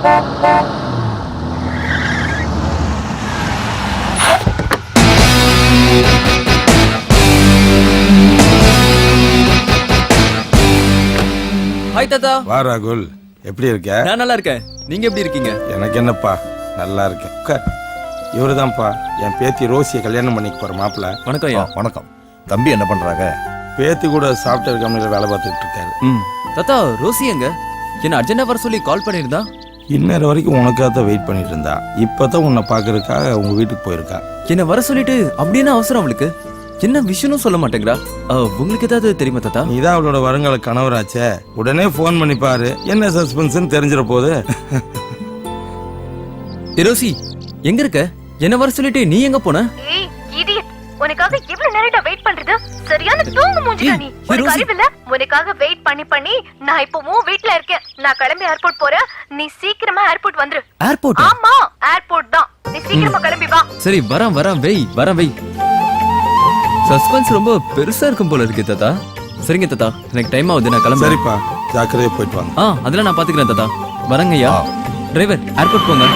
Hi தாத்தா. வா ராகுல், எப்படி இருக்க? நான் நல்லா இருக்கேன். நீங்க எப்படி இருக்கீங்க? எனக்கு என்னப்பா, நல்லா இருக்கேன். இவருதான்ப்பா என் பேத்தி ரோசியை கல்யாணம் பண்ணிக்க போற மாப்பிள்ள. வணக்கம் ஐயா. வணக்கம். தம்பி என்ன பண்றாங்க? பேத்தி கூட சாஃப்ட்வேர் கம்பெனியில் வேலை பார்த்துட்டு இருக்காரு. தாத்தா, ரோசி எங்க? என்ன அர்ஜென்டா வர சொல்லி கால் பண்ணியிருந்தா? இன்னொரு வரைக்கும் உனக்காக தான் வெயிட் பண்ணிட்டு இருந்தா. இப்பதான் உன்னை பாக்குறதுக்காக உங்க வீட்டுக்கு போயிருக்கா. என்ன வர சொல்லிட்டு அப்படின்னு அவசரம் அவளுக்கு? என்ன விஷயம்னு சொல்ல மாட்டேங்கிறா. உங்களுக்கு ஏதாவது தெரியுமா தாத்தா? நீதான் அவளோட வருங்கால கணவராச்சே, உடனே போன் பண்ணி பாரு. என்ன சஸ்பென்ஸ் தெரிஞ்சிட போது. ரோசி எங்க இருக்க? என்ன வர சொல்லிட்டு நீ எங்க போன? ஏய் இடியட், உனக்காக இவ்வளவு நேரம் வெயிட் பண்றது சரியான தூங்கு மூஞ்சிடா நீ. உனக்கு அறிவில்ல? உனக்காக வெயிட் பண்ணி நான் இப்போவும் வீட்ல இருக்கேன். நான் கிளம்பி ஏர்போர்ட் போறேன். நீ சீக்கிரமா ஏர்போர்ட் வந்துரு. ஏர்போர்ட்? ஆமா, ஏர்போர்ட் தான். நீ சீக்கிரமா கிளம்பி வா. சரி, வரேன் வெய். சஸ்பென்ஸ் ரொம்ப பெருசா இருக்கும் போல இருக்கு தாத்தா. சரிங்க தாத்தா, எனக்கு டைம் ஆகுது, நான் கிளம்புறேன். சரிப்பா, ஜாக்கிரதையா போயிட்டு வாங்க. அதெல்லாம் நான் பாத்துக்கிறேன் தாத்தா. வரேங்க ஐயா. டிரைவர், ஏர்போர்ட் போங்க.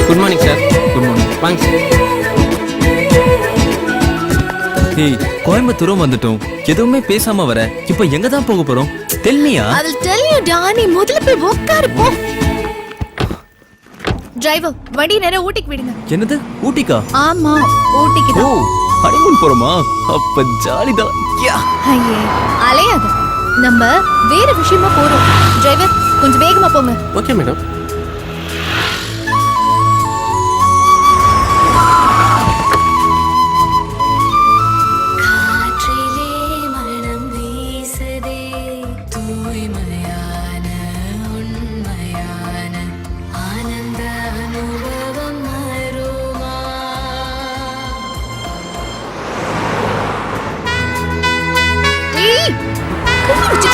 Good morning sir. Good morning. வாங்க சார். ஏய், கோயம்புத்தூரும் வந்துட்டோம். எதுவுமே பேசாம வர. இப்போ எங்க தான் போக போறோம்? தெல்லியா? I will tell you Danny. முதல்ல போய் உட்காரு போ. டிரைவர், வண்டி நேரா ஊட்டிக்கு விடுங்க. என்னது, ஊட்டிக்கா? ஆமா, ஊட்டிக்கு ஓ, தான். ஹனிமூன் போறோமா? அப்ப ஜாலிதான். ஐயே, அலையாத. நம்ம வேற விஷயமா போறோம். டிரைவர், கொஞ்சம் வேகமா போங்க. Okay madam.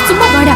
சும்மா வாடா.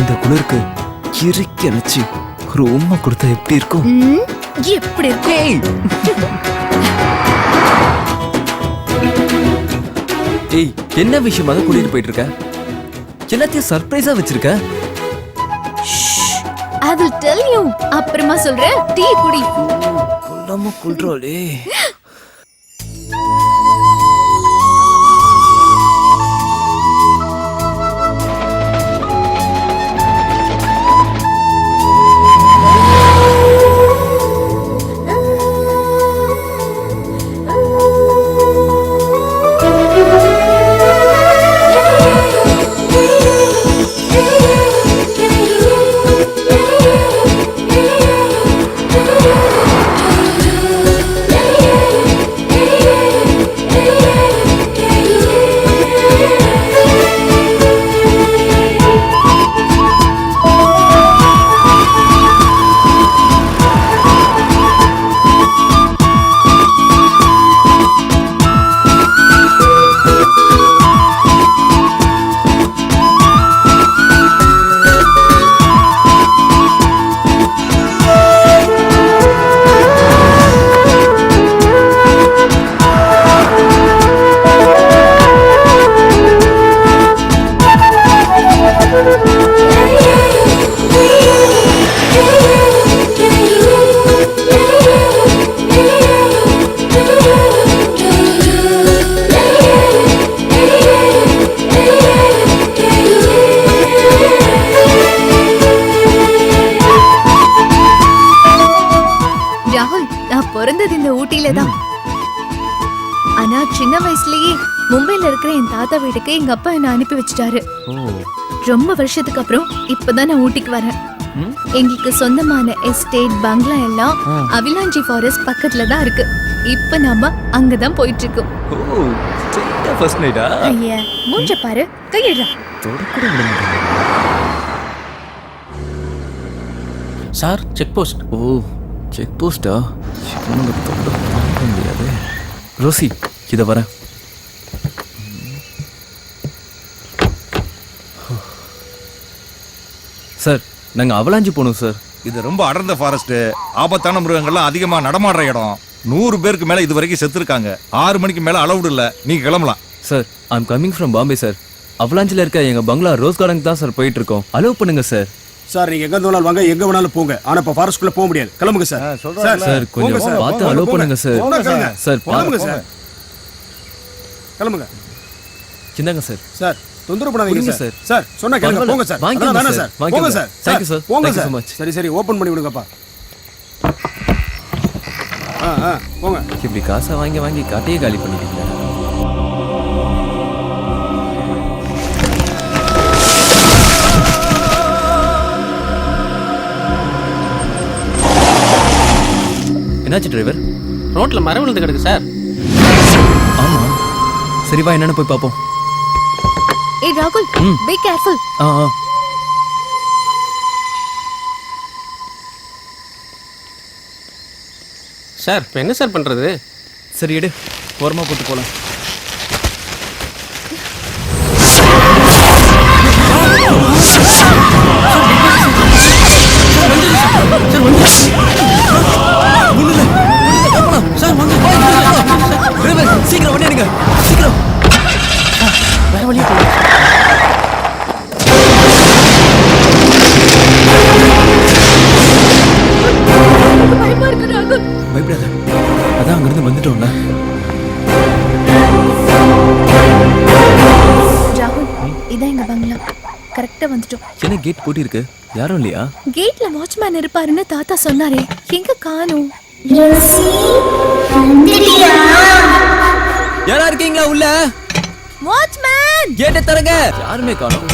இந்த குளிருக்கு இறுக்கி அணைச்சு ரொம்ப கொடுத்தா எப்படி இருக்கும்? எப்படி இருக்கு? ஏய், என்ன விஷயமாக கூட்டிட்டு போயிட்டு இருக்க? எல்லாத்தையும் சர்ப்ரைஸா வச்சிருக்க. I will tell you. அப்புறமா சொல்றேன். டீ குடி. கொல்லாம கொல்றாளே. ஊட்டியில தான். ஆனா சின்ன வயசுலயே மும்பைல இருக்கிற என் தாத்தா வீட்டுக்கு எங்க அப்பா என்ன அனுப்பி வச்சுட்டாரு. ஓ ரொம்ப வருஷத்துக்கு அப்புறம் இப்பதான் நான் ஊட்டிக்கு வரேன். எங்களுக்கு சொந்தமான எஸ்டேட் பங்களா எல்லாம் அவிலாஞ்சி ஃபாரஸ்ட் பக்கத்துல தான் இருக்கு. இப்ப நாம அங்கதான் போயிட்டு இருக்கோம். ஓ ஸ்ட்ரெயிட்டா ஃபர்ஸ்ட் நைட்டா? ஐயா மூஞ்ச பாரு, கையிடுறா. தொடக்கூட விட மாட்டேன். Sir check post. ஓ செக் போஸ்டா? இவனுங்க தொட பார்க்க முடியாது. ரோசி இதை வரேன். சார் நாங்கள் அவலாஞ்சி போகணும் சார். இது ரொம்ப அடர்ந்த ஃபாரஸ்ட், ஆபத்தான மிருகங்கள்லாம் அதிகமா நடமாடுற இடம். 100 பேருக்கு மேல இது வரைக்கும் செத்துருக்காங்க. 6 மணிக்கு மேல அலவுட் இல்ல, நீங்க கிளம்பலாம். Sir I'm coming from Bombay sir. அவலாஞ்சில் இருக்க எங்கள் பங்களா ரோஸ் கார்டன் தான் சார் போயிட்டு இருக்கோம். அலோவ் பண்ணுங்க சார். சார் நீங்க எங்க வேணாலும் வாங்க, எங்க வேணாலும் போங்க. ஆனா இப்ப ஃபாரஸ்ட்குள்ள போக முடியாது. கிளம்புங்க சார். சார் கொஞ்சம் பார்த்து அலோவ் பண்ணுங்க சார். சார் கிளம்புங்க சார். கிளம்புங்க. சிந்தாங்க சார். சார் தொந்தரவு பண்ணாதீங்க புரியுங்க சார். சார். சார் சொன்னா கேளுங்க. போங்க சார். வாங்கிக்கோங்க வேணாம் சார். சார். போங்க சார். Thank you sir. போங்க Thank you so sir. much. சரி சரி ஓபன் பண்ணி விடுங்கப்பா. போங்க. இப்படி காசை வாங்கி வாங்கி காட்டையே காலி பண்ணிட்டீங்க. என்னாச்சு டிரைவர்? ரோட்ல மரம் விழுந்து கிடக்கு சார். ஆமா சரி வா என்னன்னு போய் பார்ப்போம். ஏய் ராகுல், பி கேர்ஃபுல். ஆ ஆ சார் இப்போ என்ன சார் பண்றது? சரி எடு, ஓரமா போட்டு போலாம். சீக்கிரம் வண்டி எடுங்க சீக்கிரம். வேற வழியா போங்க. பயமா இருக்கு ராகுல். பயப்படாத, அதான் அங்கிருந்து வந்துட்டோம்ல. ராகுல் இதான் எங்க பங்களா. கரெக்டா வந்துட்டோம். என்ன கேட் பூட்டி இருக்கு? யாரும் இல்லையா? கேட்ல வாட்ச்மேன் இருப்பாருன்னு தாத்தா சொன்னாரே, எங்க காணோம்? யாரா இருக்கீங்களா உள்ள? வாட்ச்மேன் கேட்டை தரங்க. யாருமே காணோம்.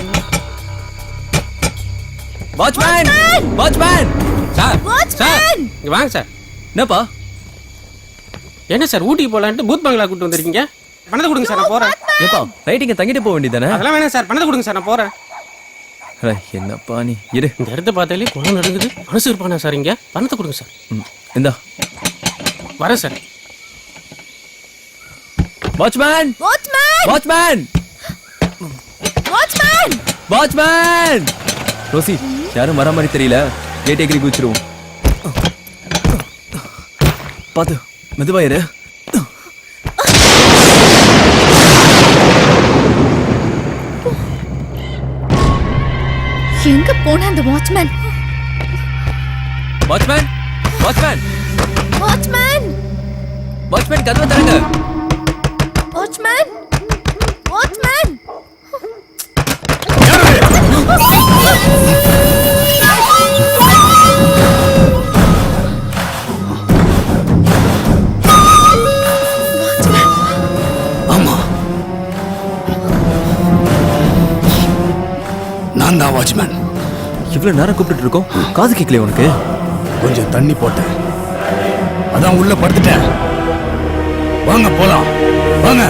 Watchman watchman sir sir watchman இங்க வாங்க சார். என்னப்பா? என்ன சார் ஊட்டிக்கு போலான்ட்டு பூத் பங்களா கூட்டு வந்திருக்கீங்க? பணத்தை கொடுங்க சார், நான் போறேன். ஏப்பா ரைட்டிங்க தங்கிட்டு போக வேண்டியதானே? அதெல்லாம் வேணாம் சார், பணத்தை கொடுங்க சார், நான் போறேன். என்னப்பா நீ இரு. இந்த இடத்த பார்த்தாலே குளம் நடக்குது. மனசு இருப்பானா சார் இங்க? பணத்தை கொடுங்க சார். இந்தா வரேன் sir. Watchman watchman watchman watchman watchman. Rosie யாரும் வர மாதிரி தெரியல, கேட் எகிரி குச்சிருவோம். பாத்து மெதுவாயிரு. எங்க போன அந்த watchman? Watchman watchman watchman watchman கதவை தரங்க. வாட்ச்மேன் வாட்ச்மேன் ஆமா நான் தான் வாட்ச்மேன். இவ்வளவு நேரம் கூப்பிட்டு இருக்கோம், காது கேட்கலையே உனக்கு? கொஞ்சம் தண்ணி போட்டேன், அதான் உள்ள படுத்துட்டேன். வாங்க போலாம் வாங்க.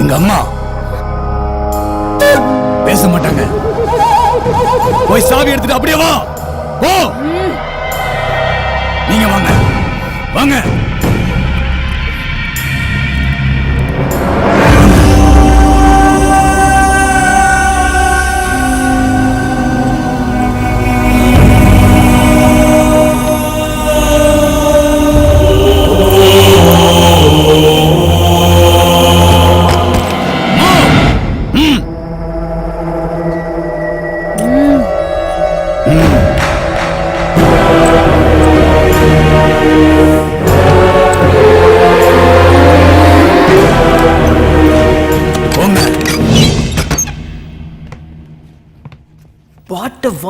எங்க அம்மா பேச மாட்டாங்க. போய் சாவி எடுத்துட்டு அப்படியே வா. ஓ நீங்க வாங்க வாங்க.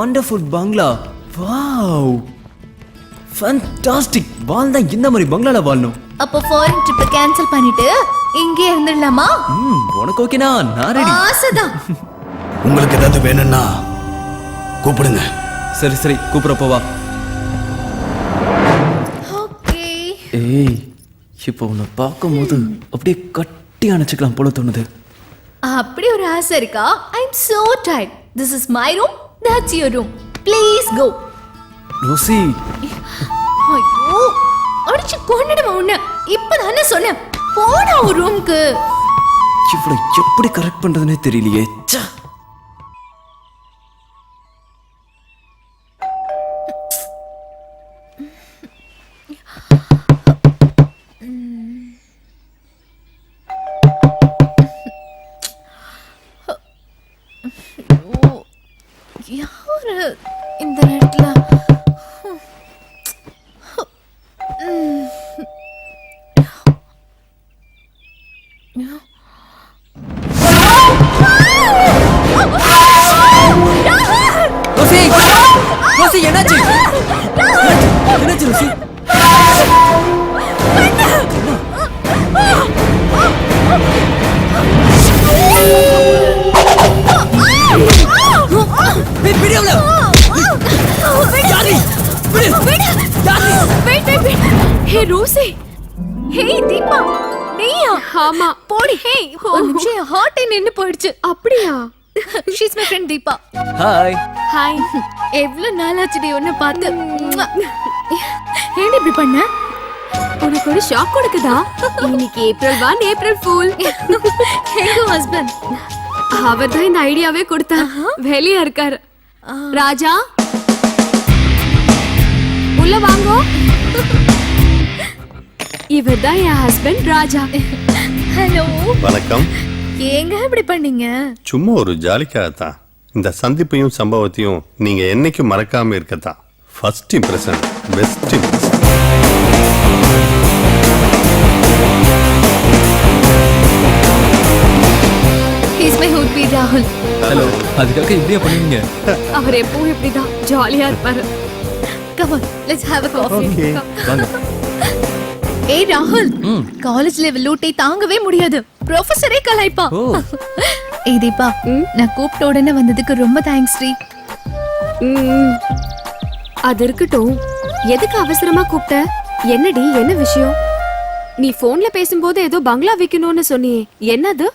வண்டர்ஃபுல் பங்களா. Wow, fantastic. வாழ்ந்தா இந்த மாதிரி பங்களால வாழணும். அப்போ ஃபாரின் ட்ரிப் கேன்சல் பண்ணிட்டு இங்கே இருந்துடலாமா? உனக்கு ஓகேனா? நான் ரெடி. ஆசைதான். உங்களுக்கு ஏதாவது வேணும்னா கூப்பிடுங்க. சரி சரி, கூப்பிடுறப்போ வா. ஓகே. ஏய், இப்போ உன்னை பார்க்கும்போது அப்படியே கட்டி அணைச்சிக்கலாம் போல தோணுது. அப்படி ஒரு ஆசை இருக்கா? I am so tired. This is my room, that's your room. Please go. Rosie, ஐயோ, அடிச்சு கொன்னுடுமா உன்னை. இப்பதானே சொன்னேன், போடா ஒரு ரூம்க்கு. இவ்வளோ எப்படி கரெக்ட் பண்றதுனே தெரியலையே. ச்சே. யாரு இந்த நேரத்துல? ரோசி, ரோசி, என்னாச்சு? என்னாச்சு ரோசி? ஏய், விடு அவளை. யாரு? விடு. ஹே ரோசி. ஹே தீபா, நீயா? ஆமா. போடி. ஹே, ஒரு நிமிஷம் ஹார்ட் நின்னு போயிடுச்சு. அப்படியா? She's my friend Deepa. Hi. Hi. எவ்வளவு நாளாச்சுடி உன்னை பார்த்து. ஏன் இப்படி பண்ண? உனக்கு ஒரு ஷாக் கொடுக்குதா? இன்னைக்கு ஏப்ரல் 1 ஏப்ரல் ஃபூல். எங்க ஹஸ்பண்ட்? அவர் தான் இந்த ஐடியாவே கொடுத்தார். வெளியா இருக்காரு. ராஜா, உள்ள வாங்கோ. இவர் தான் என் ஹஸ்பண்ட் ராஜா. ஹலோ. வணக்கம். ஏங்க இப்படி பண்ணீங்க? சும்மா ஒரு ஜாலிக்காகத்தான். இந்த சந்திப்பையும் சம்பவத்தையும் நீங்க என்னைக்கும் மறக்காம இருக்கத்தான். First impression best impression. He's my would be ராகுல். ஹலோ. அதுக்காக இப்படியா பண்ணுவீங்க? அவர் எப்பவும் இப்படிதான் ஜாலியா இருப்பாரு. Come on, let's have a coffee. Okay. வாங்க. ஏய் ராகுல், காலேஜ் லெவல் லூட்டை தாங்கவே முடியாது. ப்ரொஃபசரே கலாய்ப்பா. ஓ. ஏய் தீபா, நான் கூப்பிட்ட உடனே வந்ததுக்கு ரொம்ப தேங்க்ஸ் டி. அது இருக்கட்டும், எதுக்கு அவசரமா கூப்பிட்ட? என்னடி, என்ன விஷயம்? நீ போன்ல பேசும்போது ஏதோ பங்களா விக்கணும்னு சொன்னியே, என்னது?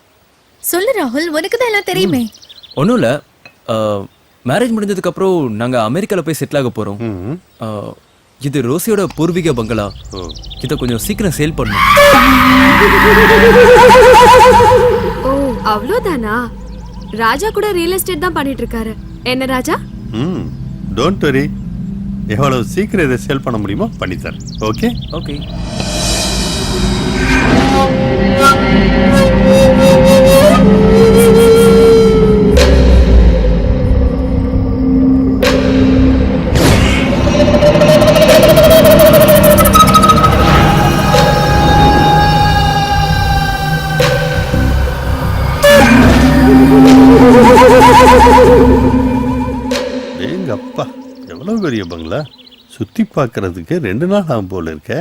சொல்லு ராகுல், உனக்கு தான் எல்லாம் தெரியுமே. ஒன்றும் இல்லை, மேரேஜ் முடிஞ்சதுக்கு அப்புறம் நாங்கள் அமெரிக்காவில் போய் செட்டில் ஆக போகிறோம். இது ரோசியோட பூர்வீக பங்களா. இதை கொஞ்சம் சீக்கிரம் சேல் பண்ணும். ஓ, அவ்வளோதானா? ராஜா கூட ரியல் எஸ்டேட் தான் பண்ணிட்டு இருக்காரு. என்ன ராஜா? Don't worry. எவ்வளவு சீக்கிரம் இதை சேல் பண்ண முடியுமோ பண்ணித்தரேன். Okay okay. எங்க அப்பா, எவ்வளவு பெரிய பங்களா. சுத்தி பார்க்கறதுக்கு 2 நாள் ஆகும் போல இருக்க.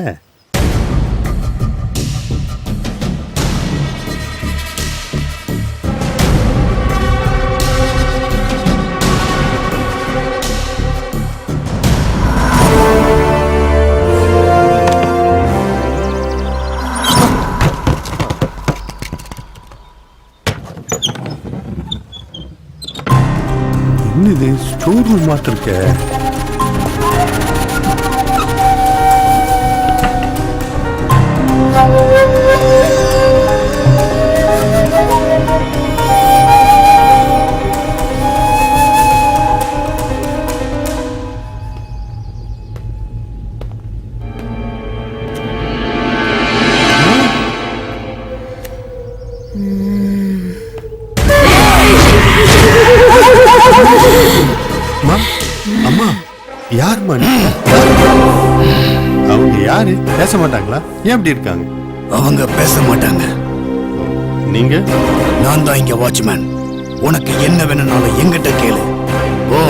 இது ஸ்டோர் ரூம் மாட்ட இருக்க. அம்மா, யார் மணி? அவங்க யாரு? பேச மாட்டாங்களா? ஏன் இப்படி இருக்காங்க? அவங்க பேச மாட்டாங்க. நீங்க? நான் தான் இங்க வாட்ச்மேன். உனக்கு என்ன வேணும்னாலும் எங்கிட்ட கேளு. ஓ.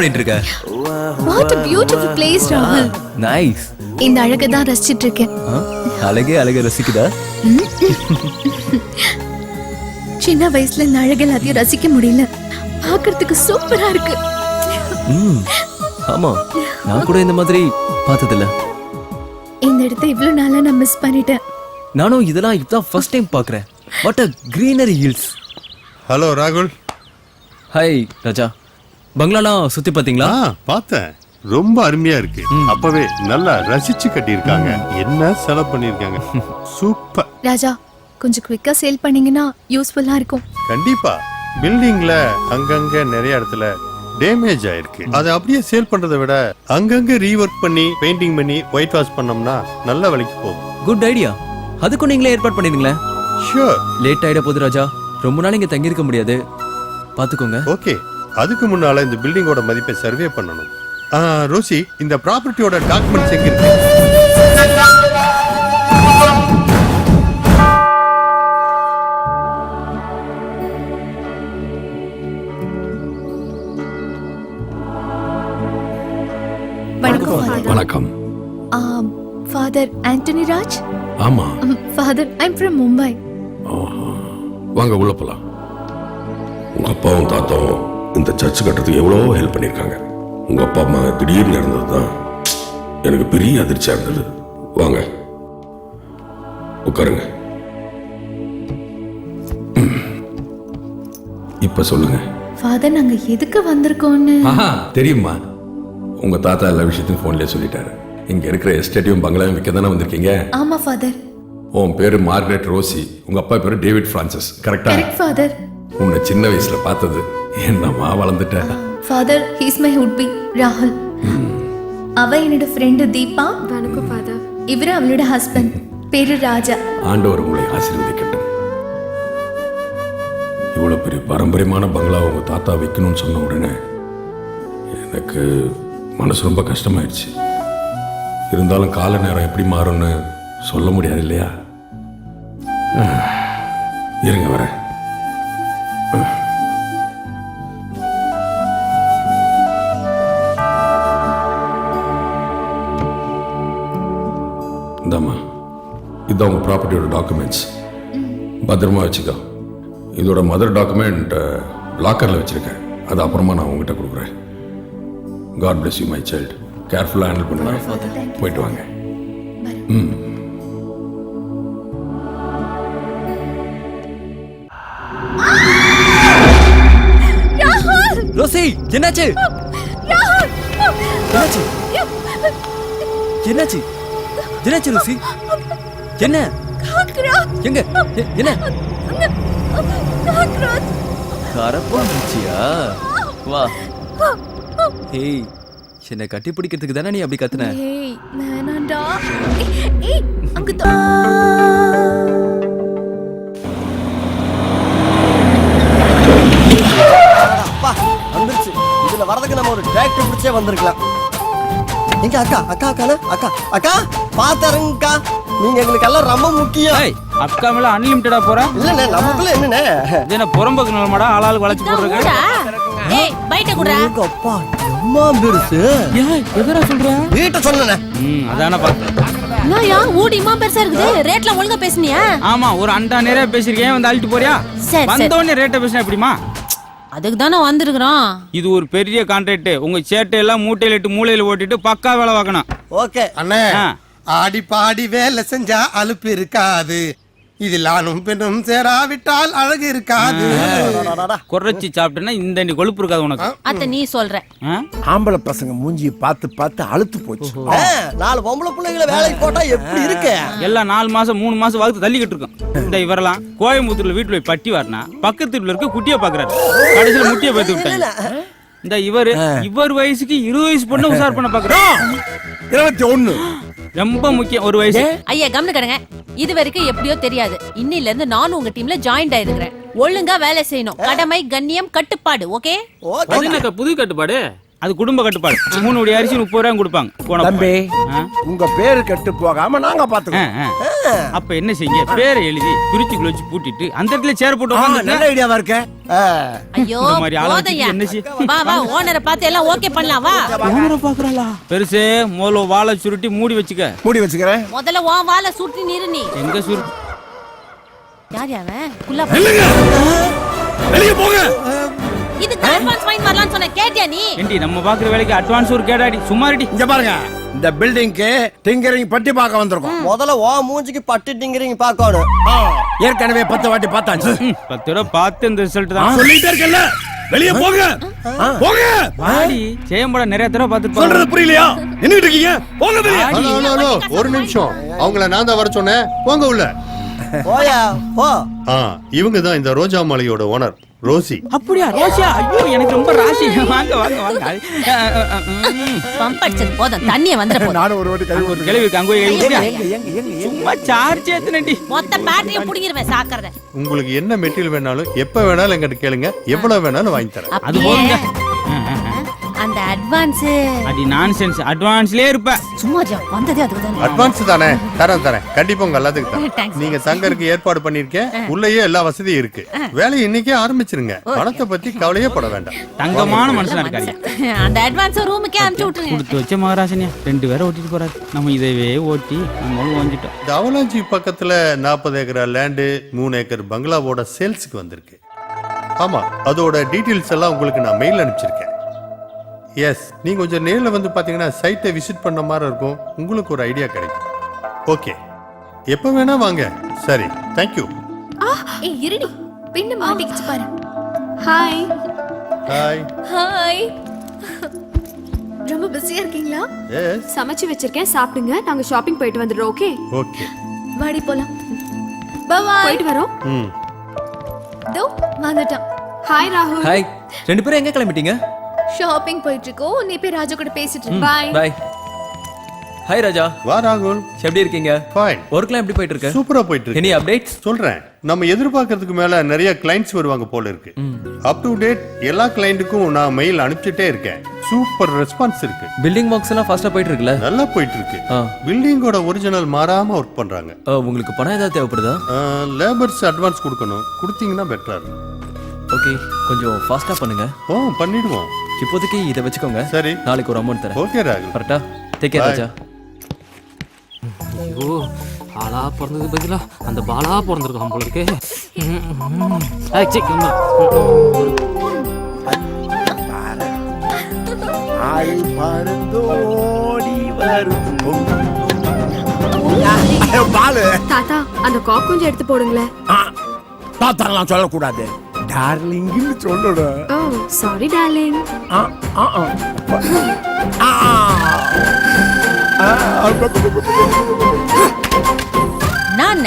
பண்ணிட்டு இருக்க? வாட் a beautiful place ராகுல். நைஸ். இந்த அழகை தான் ரசிச்சிட்டு இருக்கேன். அழகே ரசிக்குதா? சின்ன வயசுல இந்த அழகு எல்லாத்தையும் ரசிக்க முடியல. பார்க்கிறதுக்கு சூப்பரா இருக்கு. ஆமா, நான் கூட இந்த மாதிரி பார்த்ததில்ல. இந்த இடத்தை இவ்வளவு நாளா நான் மிஸ் பண்ணிட்டேன். நானும் இதெல்லாம் இப்பதான் ஃபர்ஸ்ட் டைம் பார்க்கறேன். What a greenery hills. Hello ராகுல். ஹாய் ராஜா. பங்களாலாம் சுத்தி பாத்தீங்களா? பார்த்தேன். ரொம்ப அருமையா இருக்கு. அப்பவே நல்லா ரசிச்சு கட்டியிருக்காங்க. என்ன செலவு பண்ணிருக்காங்க. சூப்பர். ராஜா, கொஞ்சம் குவிக்கா சேல் பண்ணீங்கன்னா யூஸ்ஃபுல்லா இருக்கும். கண்டிப்பா. பில்டிங்ல அங்கங்க நிறைய இடத்துல டேமேஜ் ஆயிருக்கு. அதை அப்படியே சேல் பண்றதை விட அங்கங்க ரீவொர்க் பண்ணி பெயிண்டிங் பண்ணி ஒயிட் வாஷ் பண்ணோம்னா நல்ல விலைக்கு போகும். Good idea. அதுக்கும் நீங்களே ஏற்பாடு பண்ணிடுங்களேன். ஷூர். லேட் ஆயிட போகுது ராஜா. ரொம்ப நாள் இங்க தங்கி இருக்க முடியாது. பாத்துக்கோங்க. ஓகே. அதுக்கு முன்னால இந்த பில்டிங்கோட மதிப்பை சர்வே பண்ணணும். ரோசி, இந்த ப்ராப்பர்ட்டியோட டாக்குமெண்ட்ஸ் எங்க இருக்கு? வணக்கம். ஃபாதர் ஆண்டனி ராஜ். ஆமா, ஃபாதர், ஐம் ஃப்ரம் மும்பை. வாங்க உள்ள போலாம். உங்க அப்பாவும் தாத்தாவும் இந்த சர்ச் கட்டுறதுக்கு எவ்வளோ ஹெல்ப் பண்ணியிருக்காங்க. உங்க அப்பா அம்மா திடீர்னு இருந்தது தான் எனக்கு பெரிய அதிர்ச்சியா இருந்தது. வாங்க உட்காருங்க. இப்ப சொல்லுங்க. ஃபாதர், நாங்க எதுக்கு வந்திருக்கோம்னு தெரியுமா? உங்க தாத்தா எல்லா விஷயத்தையும் போன்லயே சொல்லிட்டாரு. இங்க இருக்கிற எஸ்டேட்டையும் பங்களாவையும் விற்க தானே வந்திருக்கீங்க? ஆமா ஃபாதர். உன் பேரு மார்கரெட் ரோசி, உங்க அப்பா பேரு டேவிட் பிரான்சிஸ். கரெக்டா? Correct father. உன்னை சின்ன வயசுல பார்த்தது என்னம்மா வளர்ந்துட்ட. ஃபாதர், ஹீஸ் மை ஹுட்பி ராகுல். அவ என்னோட ஃப்ரெண்டு தீபா. வணக்கம் ஃபாதர். இவரு அவளோட ஹஸ்பண்ட், பேரு ராஜா. ஆண்டவர் உங்களை ஆசீர்வதிக்கட்டும். இவ்வளவு பெரிய பாரம்பரியமான பங்களா உங்க தாத்தா வைக்கணும்னு சொன்ன உடனே எனக்கு மனசு ரொம்ப கஷ்டமாயிடுச்சு. இருந்தாலும் கால நேரம் எப்படி மாறும்னு சொல்ல முடியாது இல்லையா? இருங்க வரேன். இந்தாம்மா, இதுதான் உங்க ப்ராப்பர்ட்டியோட டாக்குமெண்ட்ஸ். பத்திரமா வச்சுக்கோ. இதோட மதர் டாக்குமெண்ட் லாக்கரில் வச்சிருக்கேன். அது அப்புறமா நான் உங்ககிட்ட கொடுக்குறேன். God bless you my child. கேர்ஃபுல்லாக ஹேண்டில் பண்ணுங்க. போயிட்டு வாங்க. ரோசி, என்னாச்சு? என்னாச்சு? என்னாச்சு? என்னாச்சு ரோசி? என்ன? எங்க? என்ன? கரப்பாம்பூச்சியா? வா. ஏய், என்ன கட்டி பிடிக்கிறதுக்கு தானே நீ அப்படி கத்துன? ஏய், வேணாம்டா. ஏய், அங்க வந்துருச்சு. இதுல வரதுக்கு நம்ம ஒரு டிராக்டர் பிடிச்சே வந்திருக்கலாம். எங்க அக்கா அக்கா அக்கா அக்கா அக்கா பாத்தருங்கக்கா, நீங்க எங்களுக்கு எல்லாம் ரொம்ப முக்கியம். அக்கா மேல அன்லிமிட்டடா போற? இல்லண்ணே, நமக்குள்ள என்னண்ணே இது என்ன புறம்போக்கு நிலமாடா ஆளாளுக்கு வளைச்சு போடுறீங்க? ஏய் பைட்ட குடுறா. அப்பா எம்மா பெருசு. ஏய் எதரா சொல்ற? வீட்டை சொன்னனே. அதானே பார்த்தேன். நாயா ஊடி இம்மா பெருசா இருக்குது. ரேட்ல ஒழுங்கா பேசுனியா? ஆமா, ஒரு அண்டா நிறைய பேசிருக்கேன். வந்து அழிட்டு போறியா? சரி வந்தோடனே ரேட்டை பேசினா எப்படிமா? அதுக்கு தானே வந்திருக்கிறோம். இது ஒரு பெரிய கான்ட்ராக்ட். உங்க சேட்டை எல்லாம் மூட்டையில இட்டு மூளையில ஓட்டிட்டு பக்கா வேலை பார்க்கணும். ஓகே அண்ணே, ஆடி பாடி வேலை செஞ்சா அலுப்பு இருக்காது. இதில் ஆணும் பெண்ணும் சேராவிட்டால் அழகு இருக்காது. குறைச்சி சாப்பிட்டேன்னா இந்த கொழுப்பு இருக்காது உனக்கு. அத்த நீ சொல்ற. ஆம்பளை பசங்க மூஞ்சியை பார்த்து பார்த்து அழுத்து போச்சு. 4 பொம்பளை பிள்ளைகளை வேலைக்கு போட்டா எப்படி இருக்கு? எல்லாம் 4 மாசம் 3 மாசம் வகுத்து தள்ளிக்கிட்டு இருக்கும். இந்த இவரெல்லாம் கோயம்புத்தூர்ல வீட்டுல போய் பட்டி வாரினா பக்கத்து வீட்டுல இருக்க குட்டியை பாக்குறாரு. கடைசியில முட்டியை பார்த்து விட்டாங்க. இந்த இவர் வயசுக்கு 20 வயசு பொண்ணு உசார் பண்ண பாக்குறோம். 21 ரொம்ப முக்கியம். ஒரு வயசு. ஐயா கவனம் கடங்க. இது வரைக்கும் எப்படியோ தெரியாது. இன்னில இருந்து நானும் உங்க டீம்ல ஜாயின்ட் ஆயிருக்கிறேன். ஒழுங்கா வேலை செய்யணும். கடமை, கண்ணியம், கட்டுப்பாடு. ஓகே? புது கட்டுப்பாடு. அது குடும்ப கட்டுப்பாடு 3 படி அரிசி 30 ரூபாய் கொடுப்பாங்க போன தம்பி ஆ? உங்க பேரு கெட்டு போகாம நாங்க பாத்துக்கோம். அப்ப என்ன செய்யுங்க பேரை எழுதி குறிச்சிக்குள்ள வச்சு பூட்டிட்டு அந்த இடத்துல சேர் போட்டு உட்கார்ந்துங்க. நல்ல ஐடியாவா இருக்க. ஐயோ இந்த மாதிரி ஆளை போதையா வச்சுட்டு என்ன செய்ய வா வா ஓனரை பார்த்து எல்லாம் ஓகே பண்ணலாம் வா கேமரா பாக்குறாளா பெருசே முதல்ல வாழை சுருட்டி மூடி வச்சுக்க மூடி வச்சுக்கிறேன். முதல்ல உன் வாழை சுருட்டி நிறு நீ எங்க சுருட்டி யார் அவன் குல்லா வெளிய போங்க. இதுக்கு அட்வான்ஸ் ஃபைன் வரலாம்னு சொன்ன கேட்டியா நீ ஏண்டி நம்ம பாக்குற வேலைக்கு அட்வான்ஸ் ஒரு கேடாடி சும்மா ரெடி இங்க பாருங்க, இந்த பில்டிங்க்கு டிங்கரிங் பட்டி பார்க்க வந்திருக்கோம். முதல்ல ஓ மூஞ்சிக்கு பட்டுட்டிங்கிறீங்க பார்க்கணும். ஏற்கனவே 10 வாட்டி பார்த்தாச்சு. 10 தடவை பார்த்து இந்த ரிசல்ட் தான் சொல்லிட்டே இருக்கல. வெளிய போங்க. போங்க. வாடி சேம்பட நிறைய தடவை பார்த்து சொல்றது புரியலையா? என்னிட்டு இருக்கீங்க? போங்க வெளிய. ஹலோ ஹலோ ஹலோ ஒரு நிமிஷம், அவங்கள நான் தான் வர சொன்னேன். போங்க உள்ள. போயா போ. இவங்க தான் இந்த ரோஜா மாலையோட ஓனர் ரோசி. அப்படியா ரோஷா? ஐயோ எனக்கு ரொம்ப ராசி. வாங்க வாங்க வாங்க. பம்ப் அடிச்சது போதும் தண்ணிய வந்துற போதும். நானும் ஒரு வாட்டி கை ஓட்டு. கிளவி அங்க எங்க சும்மா சார்ஜ் ஏத்துனடி. மொத்த பேட்டரிய புடிங்கிருவேன் சாக்கறத. உங்களுக்கு என்ன மெட்டீரியல் வேணாலும் எப்ப வேணாலும் எங்கிட்ட கேளுங்க, எவ்வளவு வேணாலும் வாங்கி தரேன். அது போதுங்க. அந்த அட்வான்ஸ் அடி நான்சென்ஸ் அட்வான்ஸ்லயே இருப்ப. சும்மா ஜா வந்ததே அதுக்கு தான். அட்வான்ஸ் தானே, தரேன் கண்டிப்பா உங்க எல்லாத்துக்கும் தரேன். Thanks. நீங்க தங்கருக்கு ஏற்பாடு பண்ணிருக்கேன், உள்ளேயே எல்லா வசதியும் இருக்கு. வேலையை இன்னைக்கே ஆரம்பிச்சிருங்க, பணத்தை பத்தி கவலையே பட வேண்டாம். தங்கமான மனுஷனா இருக்காரு. அந்த அட்வான்ஸ் ரூமுக்கே அனுப்பிச்சு விட்டுருங்க. கொடுத்து வச்ச மகாராசனியா 2 பேரை ஓட்டிட்டு போறாரு. நம்ம இதவே ஓட்டி நம்மளும் வாங்கிட்டோம். இந்த அவலாஞ்சி பக்கத்துல 40 ஏக்கர் லேண்டு 3 ஏக்கர் பங்களாவோட சேல்ஸுக்கு வந்திருக்கு. ஆமா, அதோட டீடைல்ஸ் எல்லாம் உங்களுக்கு நான் மெயில் அனுப்பிச்சிருக்கேன். எஸ், நீங்க கொஞ்சம் நேர்ல வந்து பாத்தீங்கன்னா சைட்டை விசிட் பண்ண மாதிரி இருக்கும், உங்களுக்கு ஒரு ஐடியா கிடைக்கும். ஓகே, எப்ப வேணா வாங்க. சரி, தேங்க்யூ. ஏய் இருடி பின்ன மாட்டிக்கிச்சு பாரு. ஹாய். ஹாய். ஹாய். ரொம்ப பிஸியா இருக்கீங்களா? எஸ். சமைச்சு வச்சிருக்கேன், சாப்பிடுங்க. நாங்க ஷாப்பிங் போயிட்டு வந்துடுறோம். Okay okay. வாடி போலாம். Bye bye. போயிட்டு வரோம். ம். தோ வந்துட்டான். ஹாய் ராகுல். ஹாய். 2 பேரும் எங்க கிளம்பிட்டீங்க? ஷாப்பிங் போயிட்டு இருக்கோம். நீ போய் ராஜா கூட பேசிட்டு இரு. பாய். பை. ஹாய் ராஜா. வா ராகுல். எப்படி இருக்கீங்க? ஃபைன். ஒர்க்லாம் எப்படி போயிட்டு இருக்கு? சூப்பரா போயிட்டு இருக்கு. Any updates? சொல்றேன், நம்ம எதிர்பார்க்கறதுக்கு மேல நிறைய கிளைண்ட்ஸ் வருவாங்க போல இருக்கு. அப் டு டேட் எல்லா கிளைண்ட்டுக்கும் நான் மெயில் அனுப்பிச்சிட்டே இருக்கேன். சூப்பர் ரெஸ்பான்ஸ் இருக்கு. பில்டிங் ஒர்க்ஸ் எல்லாம் ஃபாஸ்டா போயிட்டு இருக்குல்ல? நல்லா போயிட்டு இருக்கு. ஆ. பில்டிங்கோட ஒரிஜினல் மாறாம ஒர்க் பண்றாங்க. உங்களுக்கு பணம் ஏதாவது தேவைப்படுதா? லேபர்ஸ் அட்வான்ஸ் கொடுக்கணும், கொடுத்தீங்கன்னா பெட்டரா இருக்கும். ஓகே, கொஞ்சம் ஃபாஸ்டா பண்ணுங்க. ஓ, பண்ணிடுவோம். இப்போதைக்கு இதை வச்சுக்கோங்க. சரி. நாளைக்கு ஒரு அமௌண்ட் தரேன். ஓகே ராகுல். கரெக்டா? Take care Bye. ராஜா. ஐயோ ஆளா பிறந்தது பதிலா அந்த பாலா பிறந்திருக்கான் போல இருக்கே. தாத்தா அந்த காக் கொஞ்சம் எடுத்து போடுங்களேன். தாத்தாலாம் சொல்லக்கூடாது, டார்லிங்னு சொல்லணும். ஓ சாரி டார்லிங். நான்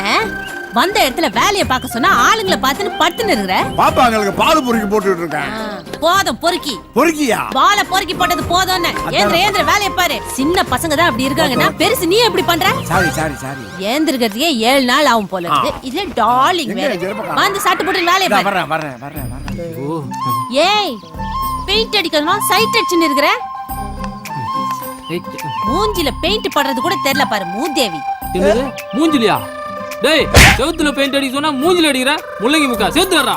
வந்த இடத்துல வேலையை பார்க்க சொன்னா ஆளுங்களை பார்த்துன்னு படுத்துன்னு இருக்கிற. பாப்பாங்களுக்கு பால் பொறுக்கி போட்டுட்டு இருக்கேன். போதும் பொறுக்கி பொறுக்கியா? பால பொறுக்கி போட்டது போதும்னு. ஏந்திர வேலையை பாரு. சின்ன பசங்க தான் அப்படி இருக்காங்கன்னா பெருசு நீ எப்படி பண்ற? சாரி. ஏந்திரக்கிறதுக்கே 7 நாள் ஆகும் போல இருக்கு. இது டார்லிங் வேற. வந்து சட்டு போட்டு வேலையை பாரு. வரேன். ஏய் பெயிண்ட் அடிக்கணும் சைட் அடிச்சுன்னு இருக்கிற. மூஞ்சில பெயிண்ட் படுறது கூட தெரியல பாரு மூதேவி. மூஞ்சிலியா? டேய் செவுத்துல பெயிண்ட் அடிக்க சொன்னா மூஞ்சில அடிக்கிற முள்ளங்கி முக்கா செவுத்து வர்றா.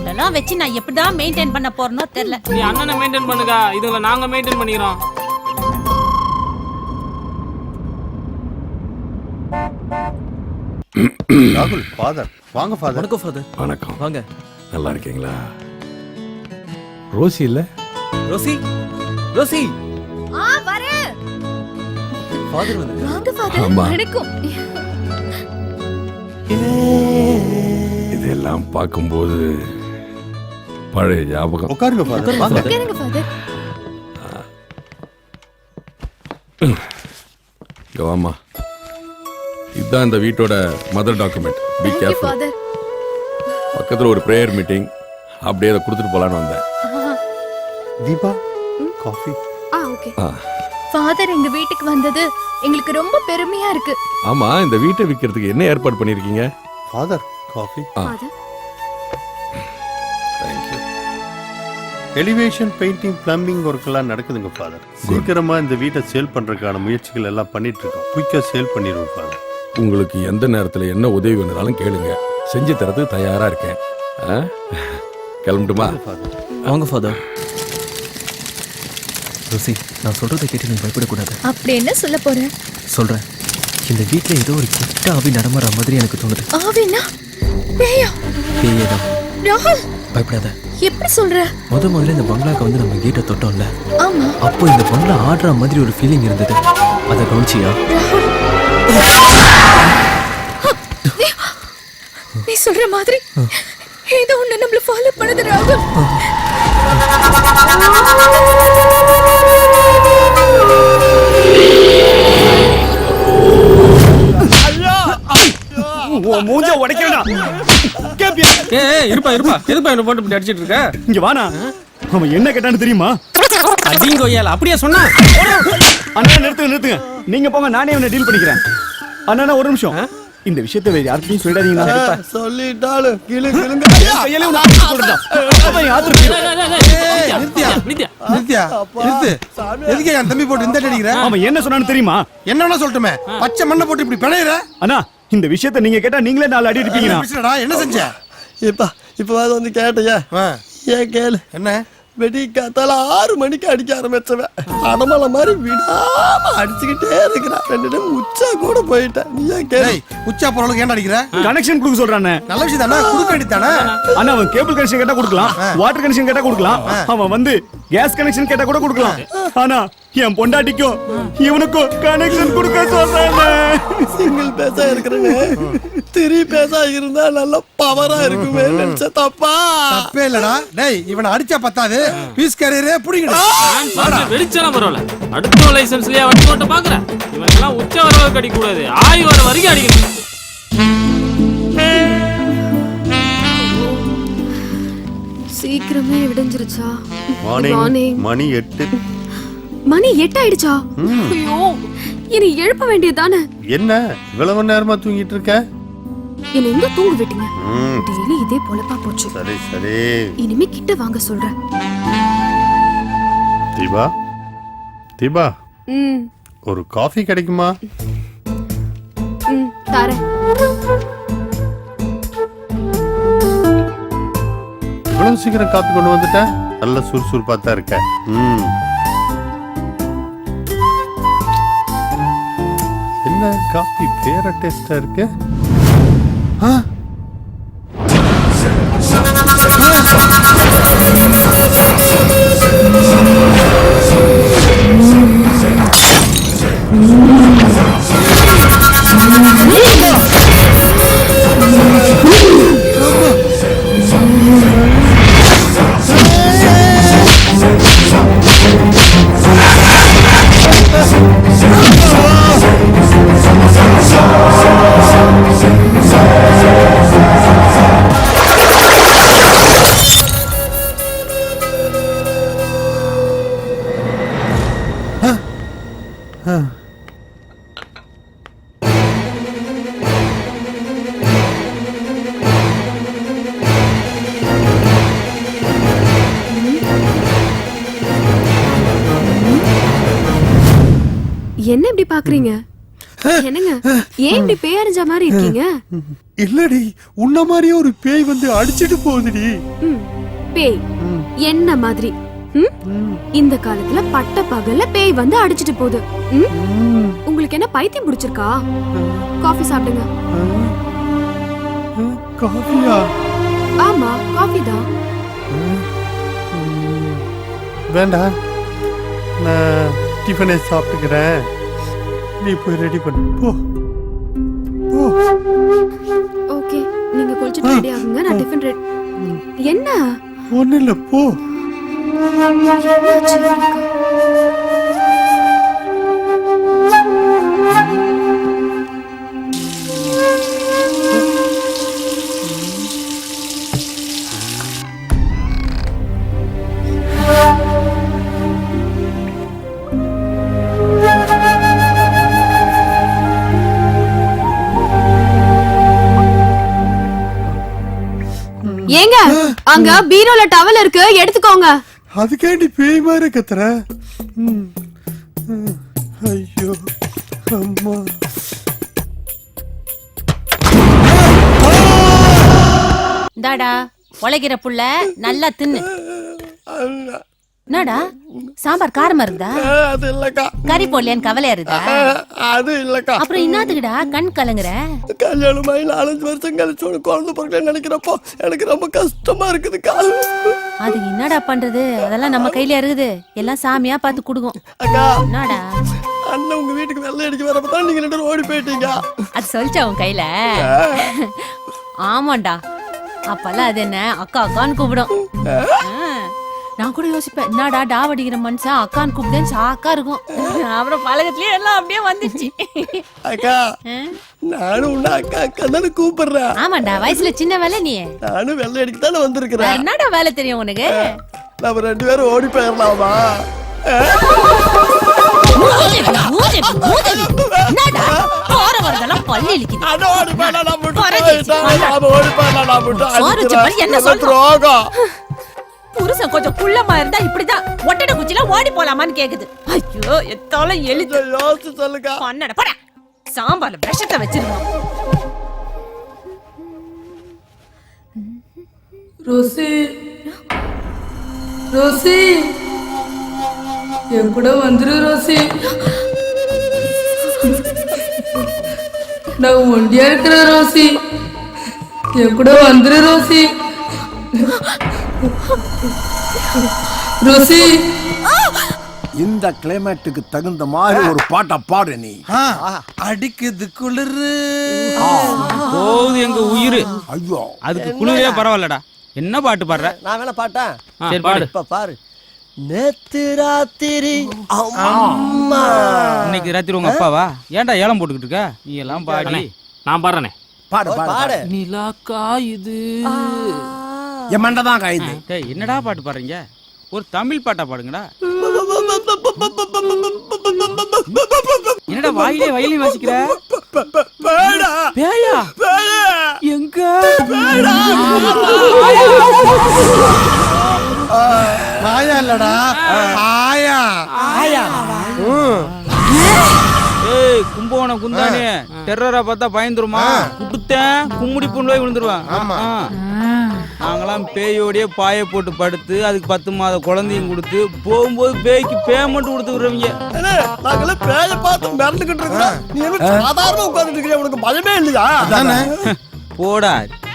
இதெல்லாம் வச்சு நான் எப்படிதான் மெயின்டைன் பண்ண போறனோ தெரியல. நீ அண்ணனை மெயின்டைன் பண்ணுங்க, இதுல நாங்க மெயின்டைன் பண்ணிக்கிறோம். ராகுல் ஃபாதர். வாங்க ஃபாதர். வணக்கம் ஃபாதர். வணக்கம். வாங்க. நல்லா இருக்கீங்களா? ரோசி இல்ல? ரோசி. வரேன். ஃபாதர் வந்து. வாங்க ஃபாதர். ஆமா. வணக்கம். இதெல்லாம் பார்க்கும்போது பழைய ஞாபகம். உட்காருங்க ஃபாதர். வாங்க. உட்காருங்க ஃபாதர். வாமா. இதுதான் இந்த வீட்டோட mother document. Be Thank you careful. Father. பக்கத்துல ஒரு பிரேயர் மீட்டிங், அப்படியே அதை கொடுத்துட்டு போலான்னு வந்தேன். தீபா காஃபி. ஓகே. ஃபாதர் எங்க வீட்டுக்கு வந்தது எங்களுக்கு ரொம்ப பெருமையா இருக்கு. ஆமா, இந்த வீட்டை விற்கிறதுக்கு என்ன ஏற்பாடு பண்ணிருக்கீங்க? Father coffee. Father. Thank you. Elevation painting plumbing work எல்லாம் நடக்குதுங்க ஃபாதர். சீக்கிரமா இந்த வீட்டை சேல் பண்றதுக்கான முயற்சிகள் எல்லாம் பண்ணிட்டு இருக்கோம். குயிக்கா சேல் பண்ணிடுவோம் ஃபாதர். உங்களுக்கு எந்த நேரத்தில் என்ன உதவி வேணுனாலும் கேளுங்க, செஞ்சு தரதுக்கு தயாரா இருக்கேன். கிளம்பட்டுமா? வாங்க ஃபாதர். ரோசி, நான் சொல்றதை கேட்டு நீ பயப்படக்கூடாது. அப்படி என்ன சொல்ல போற? சொல்றேன். இந்த வீட்டில் ஏதோ ஒரு கிட்ட ஆவி நடமாற மாதிரி எனக்கு தோணுது. ஆவினா? பேயா? பேயதான். ராகுல், பயப்படாத. எப்படி சொல்ற? முதல்ல இந்த பங்களாக்கு வந்து நம்ம கேட்டை தொட்டோம்ல, ஆமா. அப்போ இந்த பங்களா ஆடுற மாதிரி ஒரு ஃபீலிங் இருந்தது. அதை கவனிச்சியா? நீ சொல்ற மாதிரி ஏதோ ஒண்ணு நம்மள ஃபாலோ பண்ணுது ராகுல். மூஞ்ச உடைக்கடா. இருப்பா எதுப்பா என்ன போட்டு இப்படி அடிச்சிட்டு இருக்க? இங்க வானா. அவன் என்ன கேட்டான்னு தெரியுமா? அடிங்கோயால அப்படியே சொன்னா. அண்ணா நிறுத்துங்க. நீங்க போங்க, நானே அவனை டீல் பண்ணிக்கிறேன். அண்ணா ஒரு நிமிஷம். இந்த விஷயத்தை வேற யார்கிட்டயும் சொல்லிடாதீங்க. சொல்லிட்டாலும் கிளு கிளுங்க. எதுக்கு என் தம்பி போட்டு இந்த அடிக்கிற? அவன் என்ன சொன்னான்னு தெரியுமா? என்ன சொல்லட்டுமே, பச்சை மண்ணை போட்டு இப்படி பிணையிற. அண்ணா இந்த விஷயத்தை நீங்க கேட்டா நீங்களே 4 அடி அடிப்பீங்க. என்ன செஞ்ச? இப்ப வந்து கேட்டையா? ஏன் கேளு. என்ன? வெடி காத்தால 6 மணிக்கு அடிக்க ஆரம்பிச்சவன் அடமலை மாதிரி விடாம அடிச்சுக்கிட்டே இருக்கிறான். 2 டைம் உச்சா கூட போயிட்டேன். நீ ஏன் கேளு. உச்சா போறவளுக்கு ஏன்டா அடிக்கிற? கனெக்ஷன் கொடுக்க சொல்றானே. நல்ல விஷயம் தானே, கொடுக்க வேண்டியதானே. அண்ணா அவன் கேபிள் கனெக்ஷன் கேட்டா கொடுக்கலாம், வாட்டர் கனெக்ஷன் கேட்டா கொடுக்கலாம், அவன் வந்து கேஸ் கனெக்ஷன் கேட்டா கூட கொடுக்கலாம். ஆனா என் பொண்டாட்டிக்கும் இவனுக்கும் கனெக்ஷன் கொடுக்க சொல்றானே. சிங்கிள் பேசா இருக்கிறவன் 3 பேசா இருந்தா நல்ல பவரா இருக்குமே நினைச்ச தப்பா? தப்பே இல்லடா. டேய் இவனை அடிச்சா பத்தாது, பீஸ் கேரியரே புடிங்கடா. வெளிச்சலாம் பரவாயில்ல, அடுத்த லைசன்ஸ்லயே வண்டி ஓட்ட பாக்குறேன். இவனெல்லாம் உச்ச வரவுக்கு அடிக்க கூடாது, ஆய் வர வரைக்கும் அடிக்கணும். சீக்கிரமே விடிஞ்சிருச்சா? மணி 8. மணி 8 ஆயிடுச்சா? ஐயோ, இனி எழுப்ப வேண்டியதானே. என்ன இவ்வளவு நேரமா தூங்கிட்டு இருக்க? என்ன எங்க தூங்க விட்டீங்க? டெய்லி இதே பொழப்பா போச்சு. சரி இனிமே கிட்ட வாங்க சொல்றேன். தீபா ஒரு காஃபி கிடைக்குமா? தரேன். இவ்வளவு சீக்கிரம் காஃபி கொண்டு வந்துட்டேன். நல்ல சுறுசுறுப்பா தான் இருக்க. என்ன காஃபி வேற டேஸ்டா இருக்கு? என்ன இப்படி பாக்குறீங்க? என்னங்க ஏன் இப்படி பேய் அரைஞ்ச மாதிரி இருக்கீங்க? இல்லடி, உன்ன மாதிரியே ஒரு பேய் வந்து அடிச்சிட்டு போகுதுடி. பேய் என்ன மாதிரி? இந்த காலத்துல பட்ட பகல்ல பேய் வந்து அடிச்சிட்டு போகுது. உங்களுக்கு என்ன பைத்தியம் பிடிச்சிருக்கா? காஃபி சாப்பிடுங்க. காஃபியா? ஆமா, காஃபி தான். வேண்டாம், நான் டிஃபனை சாப்பிட்டுக்கிறேன். நீ போய் ரெடி பண்ணு. போ. ஓகே, நீங்க குளிச்சிட்டு ரெடி ஆகுங்க, நான் டிஃபன் ரெடி. என்ன? ஒண்ணு இல்ல, போ. ஏங்க, அங்க பீரோல டவல் இருக்கு, எடுத்துக்கோங்க. அதுக்கேண்டி பேய் மாதிரி கத்துற? ஐயோ அம்மா. இந்தாடா உழைக்கிற புள்ள நல்லா தின்னு. என்னடா சாம்பார் காரமா இருந்தா? அது இல்லக்கா. கறி போடலையான்னு கவலையா இருந்தா? அது இல்லக்கா. அப்புறம் என்னத்துக்குடா கண் கலங்குற? கல்யாணமாயி 4-5 வருஷம் கழிச்சு ஒரு குழந்தை பிறகு நினைக்கிறப்போ எனக்கு ரொம்ப கஷ்டமா இருக்குதுக்கா. அது என்னடா பண்றது? அதெல்லாம் நம்ம கையில இருக்குது. எல்லாம் சாமியா பார்த்து குடுக்கும். அக்கா என்னடா அண்ணன் உங்க வீட்டுக்கு வெள்ளை அடிக்க வரப்பதான் நீங்க 2 பேரும் ஓடி போயிட்டீங்க. அது சொல்லிச்சா உன் கையில? ஆமாண்டா. அப்பெல்லாம் அது என்ன அக்கா அக்கான்னு கூப்பிடும். நான் கூட யோசிப்பேன், என்னடா டாவடிக்கிற மனுஷன் அக்கான்னு கூப்பிட்டேன்னு சாக்கா இருக்கும். அப்புறம் பழகத்துலயே எல்லாம் அப்படியே வந்துச்சு. அக்கா நானும் உன்ன அக்கா அக்கா தானே கூப்பிடுறேன். ஆமாண்டா, வயசுல சின்ன வேலை நீ. நானும் வெள்ளை அடிக்க தானே வந்திருக்கிறேன். என்னடா வேலை தெரியும் உனக்கு? நம்ம 2 பேரும் ஓடி போயிடலாமா? புருஷன் கொஞ்சம் குள்ளமா இருந்தா இப்படிதான் ஒட்டட குச்சில ஓடி போலாமான்னு கேக்குது. ஐயோ எத்தால எழுது. யோசிச்சு சொல்லுங்க. பண்ணட போட சாம்பார்ல விஷத்தை வச்சிருக்கோம். ரோசி ரோசி என் கூட வந்துரு ரோசி. நான் ஒண்டியா இருக்கிற ரோசி. என் கூட வந்துரு ரோசி. ரோசி இந்த கிளைமேட்டுக்கு தகுந்த மாதிரி ஒரு பாட்டை பாடு நீ. அடிக்குது குளிரு. போகுது எங்க உயிர். ஐயோ அதுக்கு குளிரே பரவாயில்லடா. என்ன பாட்டு பாடுற? நான் வேணா பாட்டேன். சரி பாடு. இப்ப பாரு. நேத்து ராத்திரி அம்மா. இன்னைக்கு ராத்திரி உங்க அப்பாவா? ஏன்டா ஏலம் போட்டுக்கிட்டு இருக்க? நீ எல்லாம் பாடி. நான் பாடுறேனே. பாடு பாடு. நிலா காயுது. என் மண்டதான் காயுது. டேய் என்னடா பாட்டு பாடுறீங்க? ஒரு தமிழ் பாட்டா பாடுங்கடா. என்னடா வாயிலே வயலின் வாசிக்கிற? பேயா? எங்க? மாயா இல்லடா ஆயா. ஆயா. ஏய் கும்பகோணம் குந்தானே டெரரா பார்த்தா பயந்துருமா? குடுத்தேன் கும்முடி புண்ணு விழுந்துருவான். நாங்களாம் பேயோடய பாய போட்டு படுத்து அதுக்கு 10 மாத குழந்தையும் கொடுத்து போகும்போது பேய்க்கு பேமெண்ட் கொடுத்து விடுறவங்க. நாங்களே பேய பார்த்து மிரண்டுகிட்டு இருக்கோம். நீ என்ன சாதாரணமா உட்கார்ந்துட்டு இருக்கீங்க? உனக்கு பயமே இல்லையா? போடா,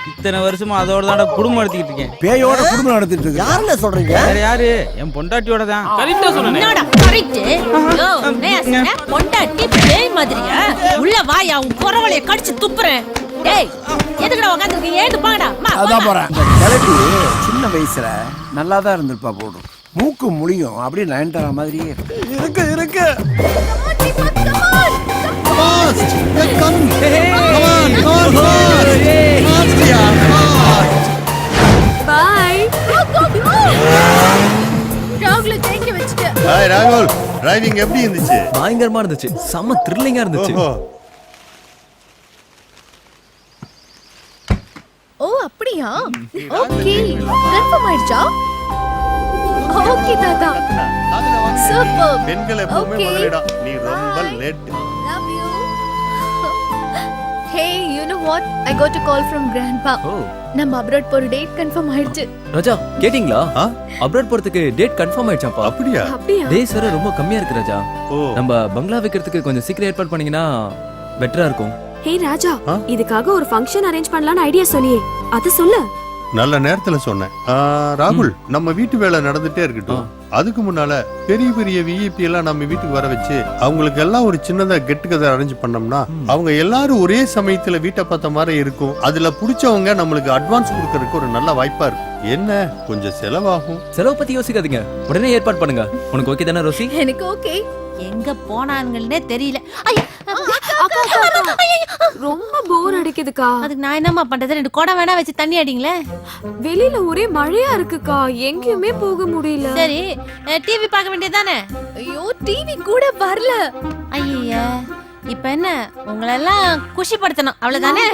இத்தனை வருஷமா அதோட தான் குடும்பம் நடத்திக்கிட்டு இருக்கேன். பேயோட குடும்பம் நடத்திட்டு இருக்கு. யாருன்னு சொல்றீங்க? வேற யாரு? என் பொண்டாட்டியோட தான். கரெக்டா சொன்னேன். என்னடா கரெக்ட்? யோ நேசனே பொண்டாட்டி பேய் மாதிரியா? உள்ள வாயா உன் குறவளைய கடிச்சு துப்புறேன். டேய் எதுக்குடா உட்கார்ந்திருக்கீங்க? ஏந்து பாடா. அதான் போறேன். கிளப்பி சின்ன வயசுல நல்லா தான் இருந்திருப்பா போடும். மூக்கு முழியும் அப்படியே நயன்தாரா மாதிரியே இருக்கு இருக்கு. பாய். ராகுல தேங்கி வச்சிட்டு. ஹாய் ராகுல், டிரைவிங் எப்படி இருந்துச்சு? பயங்கரமா இருந்துச்சு. செம்ம த்ரில்லிங்கா இருந்துச்சு. ஓ அப்படியா? ஓகே கன்ஃபார்ம் ஆயிடுச்சா? ஓகே தாத்தா. சூப்பர். பெண்கள் எப்பவுமே முதலிடம். நீ ரொம்ப late. Love you. Hey, you know what? I got a call from grandpa. நம்ம அப்ராட் போற டேட் கன்ஃபார்ம் ஆயிடுச்சு. ராஜா கேட்டிங்களா? அப்ராட் போறதுக்கு டேட் கன்ஃபார்ம் ஆயிடுச்சாப்பா. அப்படியா? டேஸ் வேற ரொம்ப கம்மியா இருக்கு ராஜா. நம்ம பங்களா வைக்கிறதுக்கு கொஞ்சம் சீக்கிரம் ஏற்பாடு பண்ணீங்கன்னா பெட்டரா இருக்கும். ஹே ராஜா, இதுக்காக ஒரு ஃபங்க்ஷன் அரேஞ்ச் பண்ணலாம்னு ஐடியா சொன்னியே, அது சொல்லு. நல்ல நேரத்துல சொன்னேன். ராகுல், நம்ம வீட்டு வேலை நடந்துட்டே இருக்கட்டும். அதுக்கு முன்னால பெரிய பெரிய விஐபி எல்லாம் நம்ம வீட்டுக்கு வர வச்சு அவங்களுக்கு எல்லாம் ஒரு சின்னதா கெட் டுகெதர் அரேஞ்ச் பண்ணோம்னா அவங்க எல்லாரும் ஒரே சமயத்துல வீட்டை பார்த்த மாதிரி இருக்கும். அதுல புடிச்சவங்க நம்மளுக்கு அட்வான்ஸ் கொடுக்கறதுக்கு ஒரு நல்ல வாய்ப்பா இருக்கும். என்ன கொஞ்சம் செலவாகும். செலவு பத்தி யோசிக்காதீங்க, உடனே ஏற்பாடு பண்ணுங்க. உனக்கு ஓகே தானே ரோசி? எனக்கு ஓகே. எங்க போனானுங்கன்னே தெரியல. ரொம்ப போர் அடிக்குதுக்கா. அதுக்கு நான் என்னமா பண்றது? 2 குடம் வேணா வச்சு தண்ணி அடிங்களே. வெளியில ஒரே மழையா இருக்குக்கா, எங்கேயுமே போக முடியல. சரி டிவி பார்க்க வேண்டியதானே? ஐயோ டிவி கூட வரல. ஐயா இப்ப என்ன உங்களை எல்லாம் குஷிப்படுத்தணும் அவ்வளவுதானே?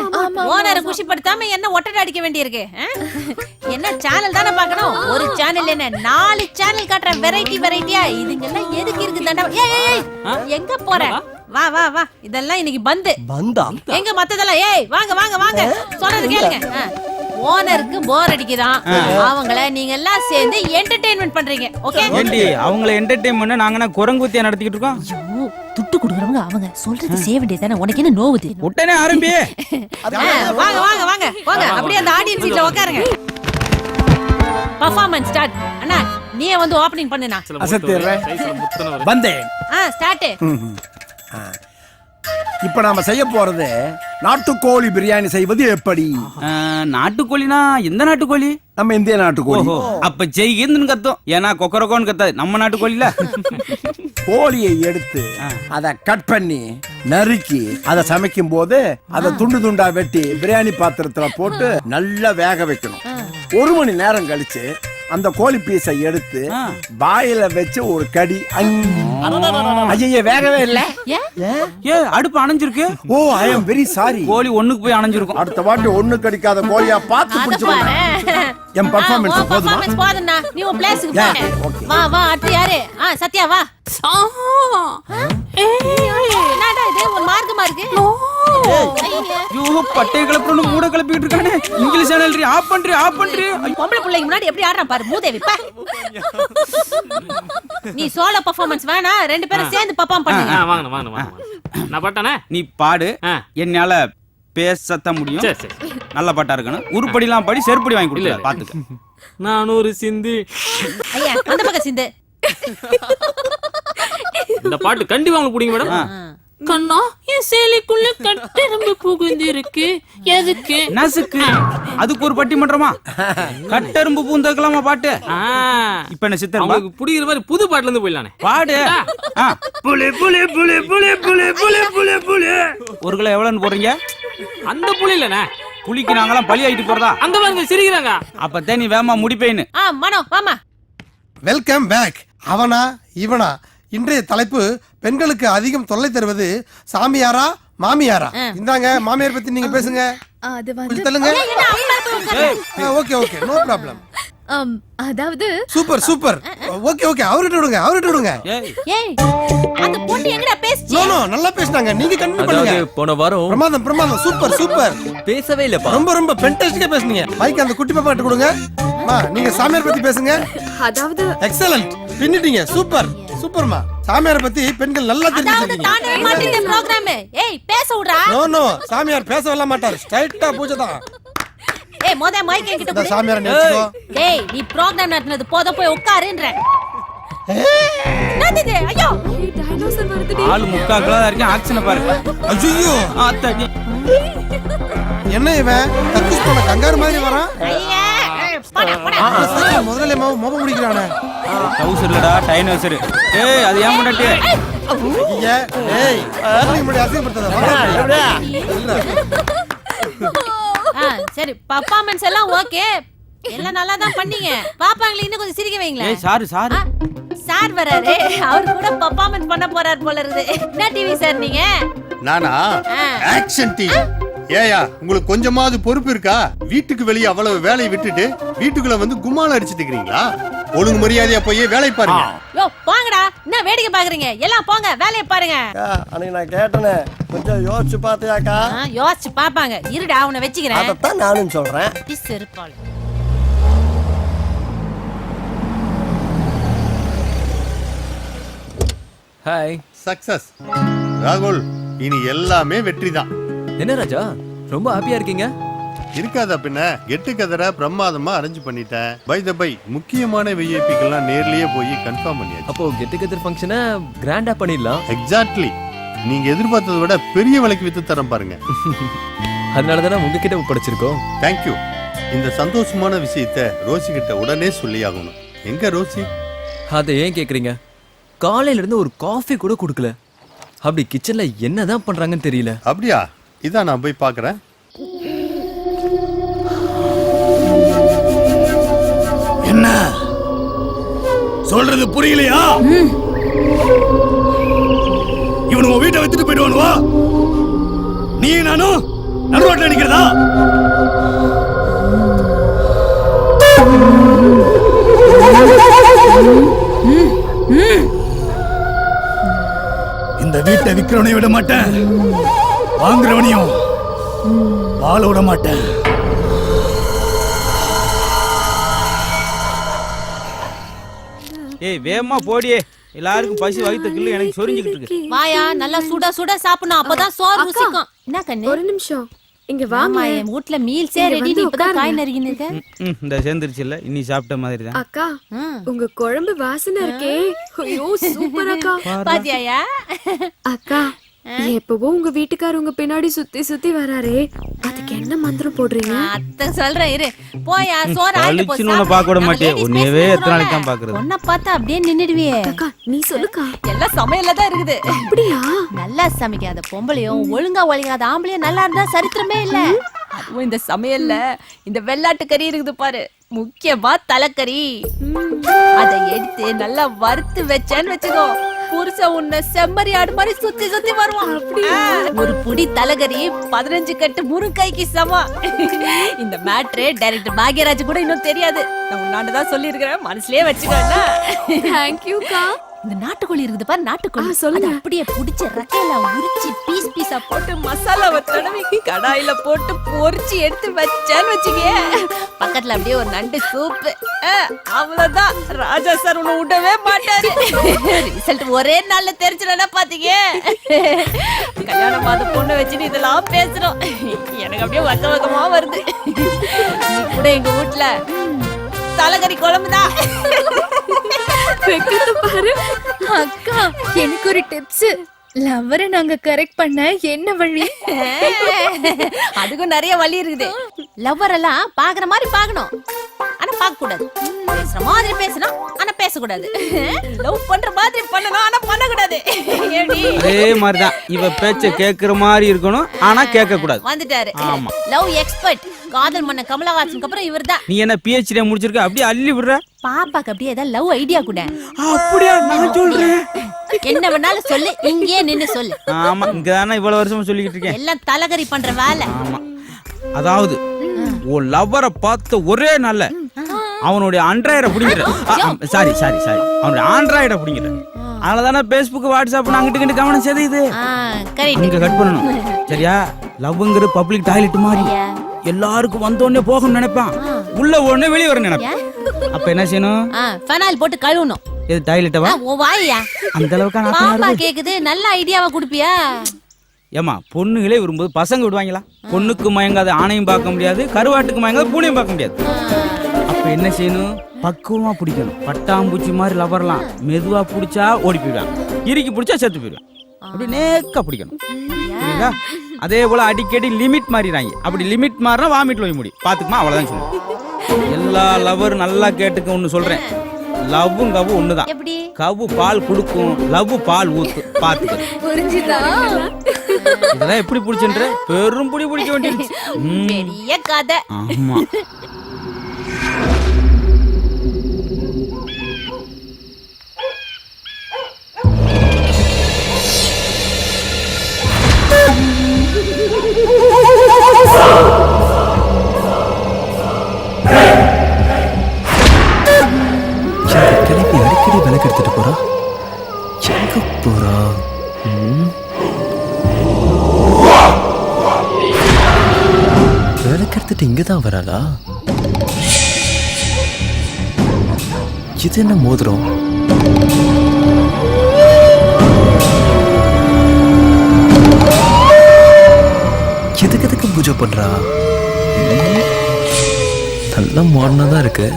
ஓனரை குஷிப்படுத்தாம என்ன ஒட்டடை அடிக்க வேண்டியிருக்கு? என்ன சேனல் தானே பார்க்கணும்? ஒரு சேனல் என்ன 4 சேனல் காட்டுற வெரைட்டியா இதுங்கெல்லாம் எதுக்கு இருக்கு தண்டா? ஏய் எங்க போற? வா வா வா, இதெல்லாம் இன்னைக்கு பந்தா எங்க மத்ததெல்லாம்? ஏய் வாங்க வாங்க வாங்க, சொல்றது கேளுங்க. ஓனருக்கு போர் அடிக்குதான், அவங்கள நீங்க எல்லாம் சேர்ந்து என்டர்டெயின்மெண்ட் பண்றீங்க. ஓகே ஏண்டி அவங்கள என்டர்டெயின்மெண்ட் நாங்கன்னா குரங்குத்தியா நடத்திக்கிட்டு இருக்கோம்? ஐயோ, துட்டு குடுக்குறவங்க அவங்க சொல்றது செய்ய வேண்டியதானே, உனக்கு என்ன நோவுது? உடனே ஆரம்பி. வாங்க வாங்க வாங்க வாங்க, அப்படியே அந்த ஆடியன்ஸ் சீட்ல உட்காருங்க. Performance start. அண்ணா நீயே வந்து ஓபனிங் பண்ணுனா. வந்தேன். ஸ்டார்ட். இப்ப நாம செய்ய போறது நாட்டுக்கோழி பிரியாணி செய்வது எப்படி? நாட்டுக்கோழினா எந்த நாட்டுக்கோழி? நம்ம இந்திய நாட்டுக்கோழி. அப்ப ஜெய்கின்னு கத்தும், ஏன்னா கொக்கரக்கோன்னு கத்தாது நம்ம நாட்டுக்கோழில. கோழியை எடுத்து அதை கட் பண்ணி நறுக்கி அதை சமைக்கும் போது அதை துண்டு துண்டா வெட்டி பிரியாணி பாத்திரத்துல போட்டு நல்லா வேக வைக்கணும். 1 மணி நேரம் கழிச்சு அந்த கோழி பீஸை எடுத்து வாயில வச்சு ஒரு கடி. ஐயே வேகவே இல்ல. ஏன் அடுப்பு அணைஞ்சிருக்கு? ஓ ஐ அம் வெரி சாரி. கோழி ஒண்ணுக்கு போய் அணைஞ்சிருக்கும். அடுத்த வாட்டி ஒண்ணு கடிக்காத கோழியா பார்த்து பிடிச்சுக்கோங்க. என் பெர்ஃபார்மன்ஸ் போதும்னா நீ உன் பிளேஸ்க்கு போ. வா வா, அடுத்து யாரு? சத்யா வா. என்னடா இது ஒரு மார்க்கமா இருக்கு? ஐயோ பட்டை கிளப்புறன்னு மூட கிளப்பிட்டு இருக்கானே. இங்கிலீஷ் சேனல் ஆஃப் பண்றி. பொம்பளை பிள்ளைக்கு முன்னாடி எப்படி ஆடுறான் பாரு மூதேவி. நீ சோலோ பெர்ஃபார்மன்ஸ் வேணா, 2 பேரும் சேர்ந்து பெர்ஃபார்ம் பண்ணுங்க. வாங்க வாங்க வாங்க, நான் பாட்டானே. நீ பாடு, என்னால பேசத்தான் முடியும். நல்ல பாட்டா இருக்கணும். உருப்படிலாம் படி, செருப்படி வாங்கி கொடுக்கல பாத்துக்க. நான் ஒரு சிந்து. ஐயா அந்த பக்கம் சிந்து. இந்த பாட்டு கண்டிப்பா உங்களுக்கு பிடிக்கும் மேடம். கண்ணா என் சேலைக்குள்ள கட்டெரும்பு புகுந்து இருக்கு, எதுக்கு? நசுக்கு. அதுக்கு ஒரு பட்டி மன்றமா? கட்டெரும்பு பூந்தக்கலாமா பாட்டு? இப்ப என்ன சித்தர் உங்களுக்கு பிடிக்கிற மாதிரி புது பாட்டுல இருந்து போயிடலானே. பாடு. புலி புலி புலி புலி புலி புலி புலி புலி. ஒரு கிலோ எவ்வளவுன்னு போடுறீங்க? அந்த புலி இல்லனே, புலிக்கு நாங்கெல்லாம் பலி ஆயிட்டு போறதா? அங்க பாருங்க சிரிக்கிறாங்க. அப்பதான் நீ வேமா முடிப்பேன்னு. மனோ வாமா. Welcome back. அவனா இவனா? இன்றைய தலைப்பு பெண்களுக்கு அதிகம் தொல்லை தருவது சாமியாரா மாமியாரா? இந்தாங்க மாமியார் பத்தி நீங்க பேசுங்க. அது கொஞ்சம் தள்ளுங்க. Okay okay, no problem. அதாவது சூப்பர். ஓகே அவர்கிட்ட விடுங்க. ஏய் அந்த பொண்ணு எங்கடா பேசுச்சு? நோ நல்லா பேசுனாங்க, நீங்க கண்டினியூ அதாவது பண்ணுங்க. போன வாரம் பிரமாதம் சூப்பர். பேசவே இல்லப்பா. ரொம்ப ஃபென்டாஸ்டிக்கா பேசுனீங்க. மைக் அந்த குட்டி பாப்பா கிட்ட கொடுங்க. நீங்க சாமியார் பத்தி பேசுங்க. அதாவது எக்ஸலென்ட், பின்னிட்டீங்க. சூப்பர்மா. சாமியார் பத்தி பெண்கள் நல்லா தெரிஞ்சுக்கிட்டீங்க. தாண்டவே மாட்டீங்க ப்ரோகிராம். ஏய் பேச விடுடா. நோ சாமியார் பேசவே மாட்டார், ஸ்ட்ரைட்டா பூஜை தான். ஏய் மொத மைக் என்கிட்ட கொடு. சாமியார் நினைச்சுக்கோ. ஏய் நீ ப்ரோகிராம் நடத்துனது போத போய் உட்காருன்ற. என்னது? ஐயோ டைனோசர் வருதுடி. ஆளு முக்காக்குல இருக்கேன், ஆக்ஷனை பாரு. ஐயோ ஆத்தாடி. என்ன இவன் கக்கூஸ் பண்ண கங்காரு மாதிரி வரான்? ஐயா போடா. முதல்ல மொப முடிக்கிறானே. டவுசர் இல்லடா, டைனோசர். ஏய் அது ஏன் முன்னாடி? ஏய் முன்னாடி அசிங்கப்படுத்தாத. சரி பெர்ஃபார்மன்ஸ் எல்லாம் ஓகே, எல்லாம் நல்லா தான் பண்ணீங்க. பாப்பாங்கள இன்னும் கொஞ்சம் சிரிக்க வைங்களேன். ஏய் சாரு சார் வராரு, அவர் கூட பெர்ஃபார்மன்ஸ் பண்ண போறார் போல இருக்குது. என்ன டிவி சார் நீங்க? நானா ஆக்ஷன் டிவி. ஏயா உங்களுக்கு கொஞ்சமாவது பொறுப்பு இருக்கா? வீட்டுக்கு வெளியே அவ்வளவு வேலையை விட்டுட்டு வீட்டுக்குள்ள வந்து கும்மால அடிச்சிட்டு இருக்கீங்களா? ஒழுங்கு மரியாதையா போய் வேலை பாருங்க. யோ போங்கடா, என்ன வேடிக்கை பாக்குறீங்க? எல்லாம் போங்க வேலையை பாருங்க. அன்னைக்கு நான் கேட்டனே, கொஞ்சம் யோசிச்சு பாத்தியாக்கா? யோசிச்சு பாப்பாங்க. இருடா அவனை வெச்சுக்கிறேன். அதத்தான் நானும் சொல்றேன். செருப்பால. ஹாய். சக்சஸ் ராகுல், இனி எல்லாமே வெற்றி தான். என்ன ராஜா ரொம்ப ஹாப்பியா இருக்கீங்க? இருக்காதா பின்ன. கெட்டு கதரை பிரமாதமா அரேஞ்ச் பண்ணிட்டேன். பை த பை முக்கியமான விஐபிக்கெல்லாம் நேர்லயே போய் கன்ஃபார்ம் பண்ணியாச்சு. அப்போ கெட் டுகெதர் ஃபங்க்ஷனை கிராண்டா பண்ணிடலாம். எக்ஸாக்ட்லி, நீங்க எதிர்பார்த்ததை விட பெரிய விலைக்கு வித்து தரம் பாருங்க. அதனால தானே உங்ககிட்ட ஒப்படைச்சிருக்கோம். தேங்க்யூ. இந்த சந்தோஷமான விஷயத்த ரோசி கிட்ட உடனே சொல்லி ஆகணும். எங்க ரோசி? அதை ஏன் கேக்குறீங்க? காலையில இருந்து ஒரு காஃபி கூட கொடுக்கல. அப்படி கிச்சன்ல என்னதான் பண்றாங்கன்னு தெரியல. அப்படியா? இதான் நான் போய் பார்க்கறேன். என்ன சொல்றது புரியலையா? இவனுங்க வீட்டை வித்துட்டு போயிடுவானுவா? நீ நானும் நடுரோட்ல நிக்கிறதா? இந்த வீட்டை விக்கிறவனையும் விட மாட்டேன், வாங்குறவனையும் வாழ விட மாட்டேன். ஏய் வேகமா போடியே, எல்லாருக்கும் பசி வயிற்றுக்குள்ள எனக்கு சொரிஞ்சுக்கிட்டு இருக்கு. வாயா, நல்லா சுட சுட சாப்பிடணும், அப்பதான் சோறு ருசிக்கும். என்ன கண்ணு? ஒரு நிமிஷம் இங்க வாமா. என் வீட்ல மீல்ஸே ரெடி, நீ இப்பதான் காய் நறுக்கினுக்க. இந்த சேர்ந்துருச்சு இல்ல, இன்னி சாப்பிட்ட மாதிரி தான். அக்கா உங்க குழம்பு வாசனை இருக்கே, ஐயோ சூப்பர் அக்கா. பாத்தியாயா? அக்கா எப்பவும் உங்க வீட்டுக்காரர் உங்க பின்னாடி சுத்தி சுத்தி வராரே, அதுக்கு என்ன மந்திரம் போடுறீங்க? அத்தை சொல்றேன் இரு. போயா, சோறு ஆயிட்டு போ. அழிச்சுன்னு பார்க்க விட மாட்டேன், உன்னையவே எத்தனை நாளைக்கு தான் பாக்குறது. உன்னை பார்த்தா அப்படியே நின்னுடுவியே. அக்கா நீ சொல்லுக்கா. எல்லாம் சமையல்ல தான் இருக்குது. அப்படியா? நல்லா சமைக்காத பொம்பளையும் ஒழுங்கா ஒழிக்காத ஆம்பளையும் நல்லா இருந்தா சரித்திரமே இல்ல. அதுவும் இந்த சமையல்ல இந்த வெள்ளாட்டு கறி இருக்குது பாரு, முக்கியமா தலைக்கறி. அதை எடுத்து நல்லா வறுத்து வச்சேன்னு வச்சுக்கோ, புருஷ உன்னை செம்மறி ஆடு மாதிரி சுத்தி சுத்தி வருவான். ஒரு புடி தலைகறி 15 கட்டு முருங்கைக்கு சமம். இந்த மேட்ரு டைரக்டர் பாக்யராஜ் கூட இன்னும் தெரியாது. நான் உன்னாண்டதான் சொல்லி இருக்கிறேன், மனசுலயே வச்சுக்கோண்ணா. தேங்க்யூக்கா. இந்த நாட்டுக்கோழி இருக்குது பாரு, நாட்டுக்கோழி. சொல்லுங்க. அது அப்படியே புடிச்ச ரக்கையில உரிச்சு பீஸ் பீஸா போட்டு மசாலாவை தடவி கடாயில போட்டு பொரிச்சு எடுத்து வச்சேன்னு வச்சுக்கே, பக்கத்துல அப்படியே ஒரு நண்டு சூப்பு. அவ்வளவுதான், ராஜா சார் உன்னை விடவே மாட்டாரு. ரிசல்ட் ஒரே நாள்ல தெரிஞ்சிடனா பாத்தீங்க. கல்யாணம் பார்த்த பொண்ணை வச்சுட்டு இதெல்லாம் பேசுறோம், எனக்கு அப்படியே வக்க வக்கமா வருது. நீ கூட எங்க வீட்டுல தலைகறி குழம்புதான் பாரு. அக்கா எனக்கு ஒரு டிப்ஸ். லவ்வரை நாங்க கரெக்ட் பண்ண என்ன வழி? அதுக்கும் நிறைய வழி இருக்குது. லவ்வர் எல்லாம் பாக்குற மாதிரி பாக்கணும், ஆனா பார்க்க கூடாது. பேசுற மாதிரி பேசணும், ஆனா பேசக்கூடாது. லவ் பண்ற மாதிரி பண்ணணும், ஆனா பண்ணக்கூடாது. அதே மாதிரிதான் இவ பேச்ச கேக்குற மாதிரி இருக்கணும், ஆனா கேட்க கூடாது. வந்துட்டாரு ஆமா. லவ் எக்ஸ்பர்ட், காதல் மன்ன கமலஹாசனுக்கு அப்புறம் இவர்தான். நீ என்ன PhD முடிச்சிருக்க, அப்படியே அள்ளி விடுற. பாப்பாக்கு அப்படியே ஏதாவது லவ் ஐடியா கூட. அப்படியா? நான் சொல்றேன், என்ன வேணாலும் சொல்லு, இங்கேயே நின்னு சொல்லு. ஆமா, இங்க தானே இவ்வளவு வருஷமா சொல்லிக்கிட்டு இருக்கேன். எல்லாம் தலைகறி பண்ற வேலை. ஆமா, அதாவது உன் லவ்வரை பார்த்த ஒரே நல்ல அவனுடைய ஆண்ட்ராய்டை பிடிங்கிற. சாரி சாரி சாரி, அவனுடைய ஆண்ட்ராய்டை பிடிங்கிற. அதனாலதானே பேஸ்புக் வாட்ஸ்அப் அங்கிட்டு கிட்ட கவனம் செய்து இங்க கட் பண்ணணும். சரியா? லவ்ங்கிற பப்ளிக் டாய்லெட் மாதிரி எல்லாருக்கும் வந்தோடனே போகணும்னு நினைப்பான், உள்ள உடனே வெளியே வர நினைப்பான். அப்ப என்ன செய்யணும்? ஃபெனாயில் போட்டு கழுவணும். இது டாய்லெட்டவா? ஓ வாயா, அந்த அளவுக்கு பாப்பா கேக்குது, நல்ல ஐடியாவா குடுப்பியா? ஏமா, பொண்ணுகளே விரும்புது, பசங்க விடுவாங்களா? பொண்ணுக்கு மயங்காத ஆணையும் பார்க்க முடியாது, கருவாட்டுக்கு மயங்காத பூனையும் பார்க்க முடியாது. அப்ப என்ன செய்யணும்? பக்குவமா பிடிக்கணும். பட்டாம்பூச்சி மாதிரி லவர்லாம் மெதுவா பிடிச்சா ஓடி போயிடுவான், இறுக்கி பிடிச்சா செத்து போயிடுவான். அப்படி நேக்கா பிடிக்கணும். புரியுதா? அதே போல அடிக்கடி லிமிட் மாறிடுறாங்க. அப்படி லிமிட் மாறினா வாமிட்ல போய் முடியும். பாத்துக்குமா, அவ்வளவுதான் சொல்லணும். எல்லா லவரும் நல்லா கேட்டுக்க. ஒண்ணு சொல்றேன், லவ்வும் கவ்வு ஒண்ணுதான். கவ்வு பால் கொடுக்கும், லவ் பால் ஊத்து. பாத்துக்க, புரிஞ்சுதா? இதெல்லாம் எப்படி பிடிச்சுன்ற பெரும் புடி பிடிக்க வேண்டியது. பெரிய கதை. ஆமா. கிளப்பி அடிக்கடி விளக்கு எடுத்துட்டு போறா. எங்க போறா? விளக்கு எடுத்துட்டு இங்கதான் வராளா? இது என்ன மோதிரம்? எதுக்கு பூஜை பண்றா? நல்லா மாடர்னா தான் இருக்கு.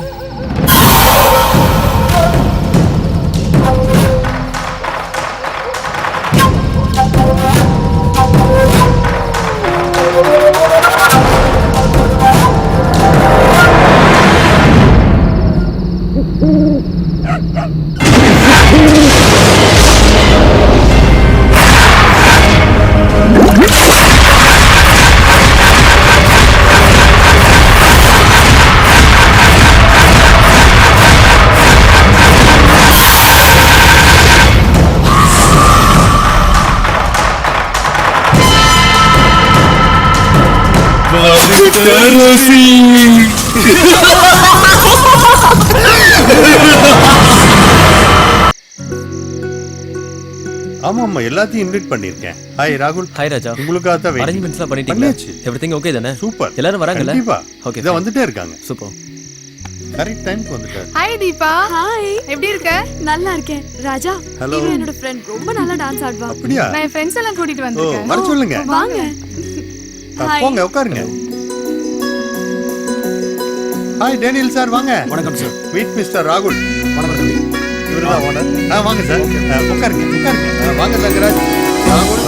ஆமா ஆமா எல்லாத்தையும் இன்வைட் பண்ணிருக்கேன். ஹாய் ராகுல். ஹாய் ராஜா. உங்களுக்காக தான் வெயிட். அரேஞ்ச்மெண்ட்ஸ்லாம் பண்ணிட்டீங்களா? பண்ணியாச்சு. எவ்ரிதிங் ஓகே தானே? சூப்பர். எல்லாரும் வராங்கல்ல? கண்டிப்பா. ஓகே. இத வந்துட்டே இருக்காங்க. சூப்பர். கரெக்ட் டைம்க்கு வந்துட்டாரு. ஹாய் தீபா. ஹாய், எப்படி இருக்க? நல்லா இருக்கேன். ராஜா, Hello. இவன் என்னோட ஃப்ரெண்ட். ரொம்ப நல்லா டான்ஸ் ஆடுவா. அப்படியா? நான் என் ஃப்ரெண்ட்ஸ் எல்லாம் கூட்டிட்டு ஓ வந்திருக்கேன். வர சொல்லுங்க. வாங்க. ஹாய். போங்க உட்காருங்க. ஹாய் டேனியல் சார் வாங்க. வணக்கம் சார். மீட் மிஸ்டர் ராகுல். வணக்கம் தம்பி. இவர்தான் ஓனர். வாங்க சார். உட்காருங்க உட்காருங்க. வாங்க தங்கராஜ். ராகுல்.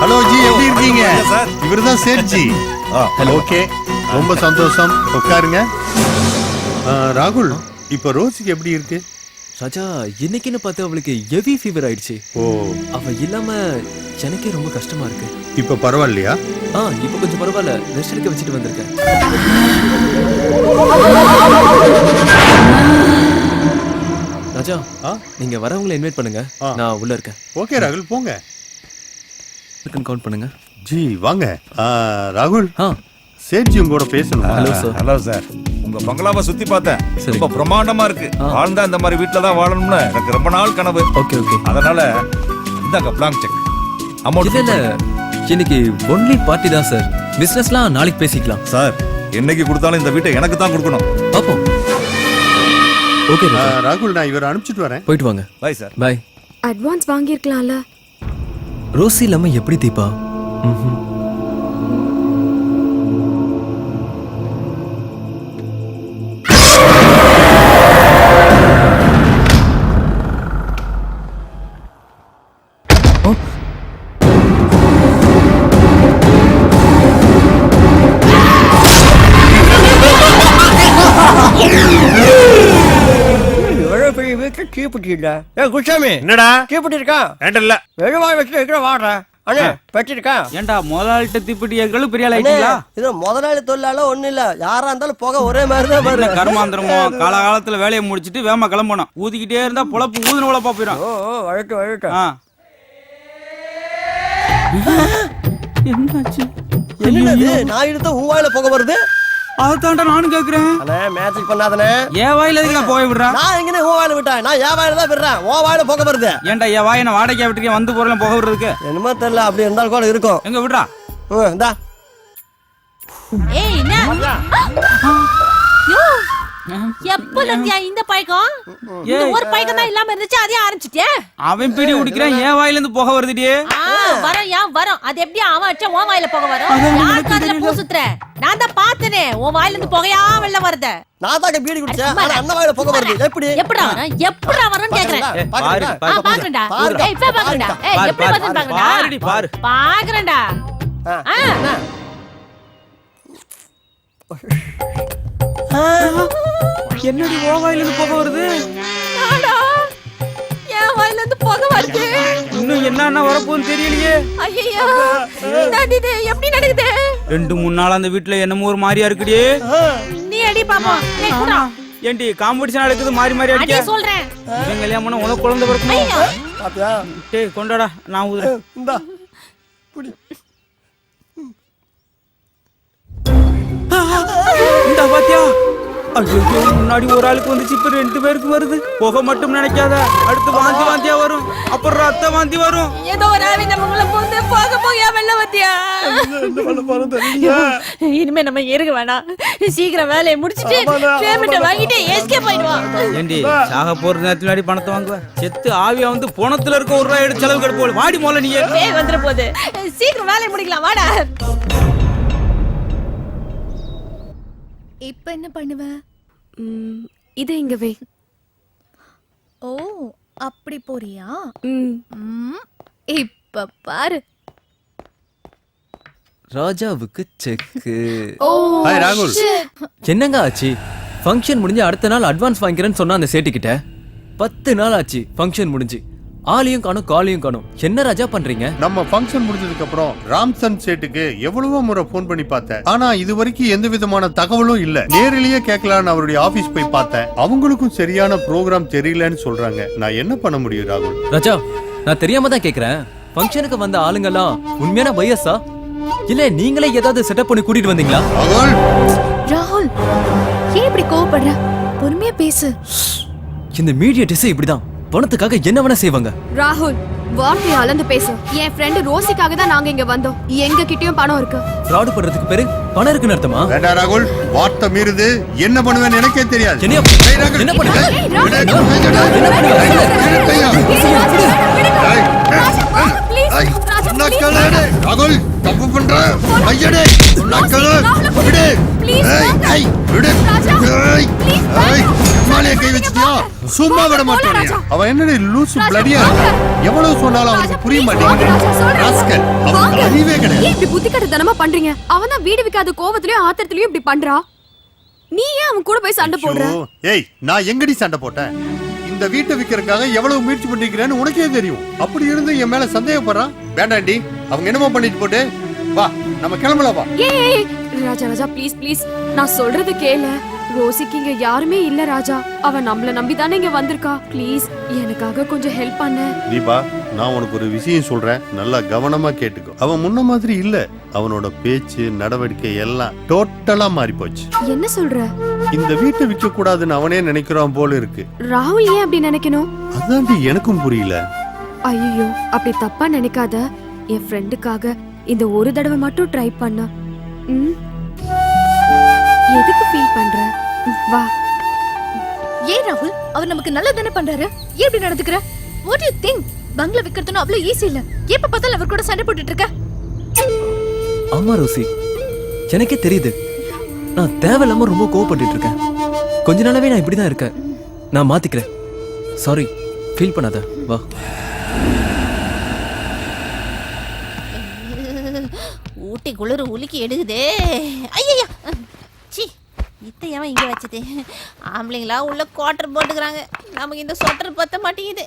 ஹலோ ஜி எப்படி இருக்கீங்க? இவர்தான் சேட் ஜி. ஓகே ரொம்ப சந்தோஷம். உட்காருங்க. ராகுல் இப்ப ரோசிக்கு எப்படி இருக்கு? ராஜா, இன்னைக்குன்னு பார்த்து அவளுக்கு ஹெவி ஃபீவர் ஆயிடுச்சு. ஓ அவ இல்லாம எனக்கே ரொம்ப கஷ்டமா இருக்கு. இப்ப பரவாயில்லையா? இப்போ கொஞ்சம் பரவாயில்ல. ரெஸ்ட் எடுக்க வச்சுட்டு வந்திருக்கேன். ராஜா, நீங்க வரவங்களை இன்வைட் பண்ணுங்க. நான் உள்ள இருக்கேன். ஓகே ராகுல் போங்க. கவுண்ட் பண்ணுங்க. ஜி வாங்க. ராகுல் சேட்ஜி உங்களோட பேசணும். Hello sir. Hello sir. உங்க பங்களாவை சுத்தி பார்த்தேன். ரொம்ப பிரம்மாண்டமா இருக்கு. வாழ்ந்தா இந்த மாதிரி வீட்ல தான் வாழணும்னு எனக்கு ரொம்ப நாள் கனவு. Okay okay. அதனால இந்தாங்க பிளாங்க் செக். அமௌண்ட் இல்ல இன்னைக்கு ஒன்லி பார்ட்டி தான் சார். பிசினஸ்லாம் நாளைக்கு பேசிக்கலாம். சார் என்னைக்கு கொடுத்தாலும் இந்த வீட்டை எனக்கு தான் கொடுக்கணும். பாப்போம். ஓகே ராகுல் நான் இவரை அனுப்பிச்சிட்டு வரேன். போயிட்டு வாங்க. Bye sir. பை. அட்வான்ஸ் வாங்கியிருக்கலாம்ல. ரோசி இல்லாம எப்படி தீபா? என்னடா தீப்பெட்டி இருக்கா? வெறுவாய் வச்சு இருக்கிற வாடுற அண்ணே பெட்டி இருக்கா? ஏன்டா முதலாளிட்ட தீப்பெட்டி எங்களும் பெரிய ஆள் ஆயிட்டீங்களா? இது முதலாளி தொழிலாள ஒண்ணு இல்ல. யாரா இருந்தாலும் போக ஒரே மாதிரி தான் என்ன வரும். கர்மாந்திரமோ காலகாலத்துல வேலையை முடிச்சிட்டு வேமா கிளம்பணும். ஊதிக்கிட்டே இருந்தா பொழப்பு ஊதுன உழப்பா போயிடும். வழட்டு வழட்டு. என்னாச்சு? என்னது நான் எடுத்த உன் வாயில போக வருது? அதான்டா நானும் கேக்குறேன். அண்ணே மேஜிக் பண்ணாதனே. என் வாயில எதுக்கு நான் போய் விடுறேன்? நான் எங்கனே உன் வாயில விட்டேன். நான் என் வாயில தான் விடுறேன். உன் வாயில போக வருது. ஏன்டா என் வாயை நான் வாடகை விட்டுருக்கேன் வந்து போறலாம் போக விடுறதுக்கு? என்னமோ தெரியல அப்படி இருந்தாலும் கூட இருக்கும். எங்க விடுறா? இந்தா. ஏய் என்ன? யோ எப்பல இருந்தியா இந்த பைக்கம்? இந்த ஒரு பைக்கம் தான் இல்லாம இருந்துச்சு அதே ஆரம்பிச்சிட்டே. அவன் பீடி குடிக்கிறான் என் வாயில இருந்து போக வருதுடி. வரும் வரும். அது எப்படி அவன் அடிச்சா உன் வாயில போக வரும்? யார் காதுல பூ சுத்துற? நான் தான் பார்த்தனே உன் வாயில இருந்து புகையா வெள்ள வருது. நான் தான் பீடி குடிச்சேன். ஆனா அண்ணன் வாயில போக வருது. எப்படி? எப்படா வரும்? எப்படா வரும்னு கேக்குறேன். பாக்குறேன்டா. ஏய் இப்ப பாக்குறேன்டா. ஏய் எப்படி வருதுன்னு பாக்குறடா. பாருடி பாரு. பாக்குறேன்டா. என்னடி ஓ வாயில இருந்து போக வருது? ஆடா என் வாயில இருந்து புகை வருது. இன்னும் என்னன்னா வரப்போன்னு தெரியலையே. ஐயோ நடக்குது. எப்படி நடக்குது? 2-3 நாள் அந்த வீட்ல என்னமோ ஒரு மாதிரியா இருக்குடி. நீ அடி பாப்பா. ஏய் குடா. ஏண்டி காம்படிஷன் நடக்குது மாறி மாறி அடிக்க? அடி சொல்றேன். இவன் கல்யாணம் பண்ண உனக்கு குழந்தை பிறக்குமா? பாத்தியா? டேய் கொண்டாடா நான் ஊதுறேன். இந்தா. புடி. இந்த பாத்தியா? ஐயோ முன்னாடி ஒரு ஆளுக்கு வந்துச்சு இப்ப 2 பேருக்கு வருது. புகை மட்டும் நினைக்காத. அடுத்து வாந்தி வாந்தியா வரும். அப்புறம் ரத்த வாந்தி வரும். ஏதோ ஒரு ஆவி நமக்குள்ள போந்து போகையா வெள்ள வத்தியா? என்ன பண்ண போறோம் தெரியல. இனிமே நம்ம இருக்க வேணாம். சீக்கிரம் வேலையை முடிச்சிட்டு பேமெண்ட் வாங்கிட்டு எஸ்கேப் ஆயிடுவோம். ஏண்டி சாக போற நேரத்துல பணத்தை வாங்குவ? செத்து ஆவியா வந்து பணத்துல இருக்க 1 ரூபாய் எடுத்து செலவு கெடுப்போம். வாடி மோல நீ. ஏய் வந்துற போகுது. சீக்கிரம் வேலையை முடிக்கலாம் வாடா. இப்ப என்ன பண்ணுவ? இது இங்க வை. ஓ அப்படி போறியா? இப்ப பாரு. ராஜாவுக்கு செக்கு. ஹாய் ராகுல். என்னங்க ஆச்சு? ஃபங்க்ஷன் முடிஞ்சு அடுத்த நாள் அட்வான்ஸ் வாங்கிக்கிறேன்னு சொன்னா அந்த சேட்டு கிட்ட 10 நாள் ஆச்சு ஃபங்க்ஷன் முடிஞ்சு. ஆளையும் காணும் காலையும் காணும். என்ன ராஜா பண்றீங்க? நம்ம ஃபங்க்ஷன் முடிஞ்சதுக்கு அப்புறம் ராம்சன் சேட்டுக்கு எவ்வளவோ முறை போன் பண்ணி பார்த்தேன். ஆனா இது வரைக்கும் எந்த விதமான தகவலும் இல்ல. நேரிலேயே கேட்கலான்னு அவருடைய ஆபீஸ் போய் பார்த்தேன். அவங்களுக்கும் சரியான ப்ரோக்ராம் தெரியலன்னு சொல்றாங்க. நான் என்ன பண்ண முடியும் ராகுல்? ராஜா, நான் தெரியாம தான் கேக்குறேன். ஃபங்க்ஷனுக்கு வந்த ஆளுங்கெல்லாம் உண்மையான பையஸா இல்ல நீங்களே ஏதாவது செட்டப் பண்ணி கூட்டிட்டு வந்தீங்களா? ராகுல் ஏன் இப்படி கோவப்படுற? பொறுமையா பேசு. இந்த மீடியேட்டர்ஸ் இப்படிதான் பணத்துக்காக என்ன வேணா செய்வாங்க. ராகுல் வார்த்தையை அளந்து பேசு. என் ஃப்ரெண்ட் ரோசிக்காக தான் நாங்க இங்க வந்தோம். எங்க கிட்டயும் பணம் இருக்கு. ஃப்ராட் பண்றதுக்கு பேரு பணம் இருக்குன்னு அர்த்தமா? வேண்டாம் ராகுல், வார்த்தை மீறுது. என்ன பண்ணுவேன்னு எனக்கே தெரியாது. என்ன பண்ணுங்க? ராகுல் தப்பு பண்ற. ஐயடே நக்கலே விடு. ஏய் விடு. ஏய் மாலைய கை வச்சிட்டியா? சும்மா விட மாட்டேன். அவன் என்னடி லூசு பிளடியா? எவ்வளவு சொன்னாலும் அவனுக்கு புரிய மாட்டேங்குது. ராஸ்கல், அவனுக்கு அறிவே கிடையாது. இப்படி புத்திக்கட்டத்தனமா பண்றீங்க. அவன் தான் வீடு விக்காத கோவத்திலயும் ஆத்திரத்திலயும் இப்படி பண்றா. நீ ஏன் அவன் கூட போய் சண்டை போடுற? ஏய், நான் எங்கடி சண்டை போட்டேன்? இந்த வீட்டை விக்கிறதுக்காக எவ்வளவு முயற்சி பண்ணிக்கிறேன்னு உனக்கே தெரியும். அப்படி இருந்து என் மேல சந்தேகப்படுறான். வேண்டாண்டி, அவங்க என்னமோ பண்ணிட்டு போட்டு வா, நம்ம கிளம்பலாம் வா. ஏய் ராஜா ராஜா ப்ளீஸ் ப்ளீஸ், நான் சொல்றது கேளு. ரோசிக்கு இங்க யாருமே இல்ல ராஜா. அவ நம்மள நம்பி தானே இங்க வந்திருக்கா. ப்ளீஸ் எனக்காக கொஞ்சம் ஹெல்ப் பண்ணு. தீபா, நான் உனக்கு ஒரு விஷயம் சொல்றேன், நல்லா கவனமா கேட்டுக்கோ. அவன் முன்ன மாதிரி இல்ல. அவனோட பேச்சு நடவடிக்கை எல்லாம் டோட்டலா மாறி போச்சு. என்ன சொல்ற? இந்த வீட்டை விற்க கூடாதுன்னு அவனே நினைக்கிறான் போல இருக்கு. ராகுல் ஏன் அப்படி நினைக்கணும்? அதான்டி எனக்கும் புரியல. ஐயோ அப்படி தப்பா நினைக்காத. என் ஃப்ரெண்டுக்காக இந்த ஒரு தடவை மட்டும் ட்ரை பண்ண. எதுக்கு ஃபீல் பண்ற? வா. ஏன் ராகுல், அவர் நமக்கு நல்லது தானே பண்றாரு. ஏன் இப்படி நடந்துக்கிற? What you think? பங்களா விக்கிறதுன்னு அவ்வளவு ஈஸி இல்ல. எப்ப பார்த்தாலும் அவர் கூட சண்டை போட்டுட்டு இருக்க. ஆமா ரோசி, எனக்கே தெரியுது. நான் தேவையில்லாம ரொம்ப கோவப்பட்டு இருக்கேன். கொஞ்ச நாளாவே நான் இப்படிதான் இருக்கேன். நான் மாத்திக்கிறேன். சாரி, ஃபீல் பண்ணாத. வா. ஊட்டி குளிர் உலுக்கி எடுக்குதே. ஐயா சி, இத்தையாவ இங்க வச்சது. ஆம்பளைங்களா உள்ள குவார்டர் போட்டுக்கிறாங்க. நமக்கு இந்த சொட்டர் பத்த மாட்டேங்குது.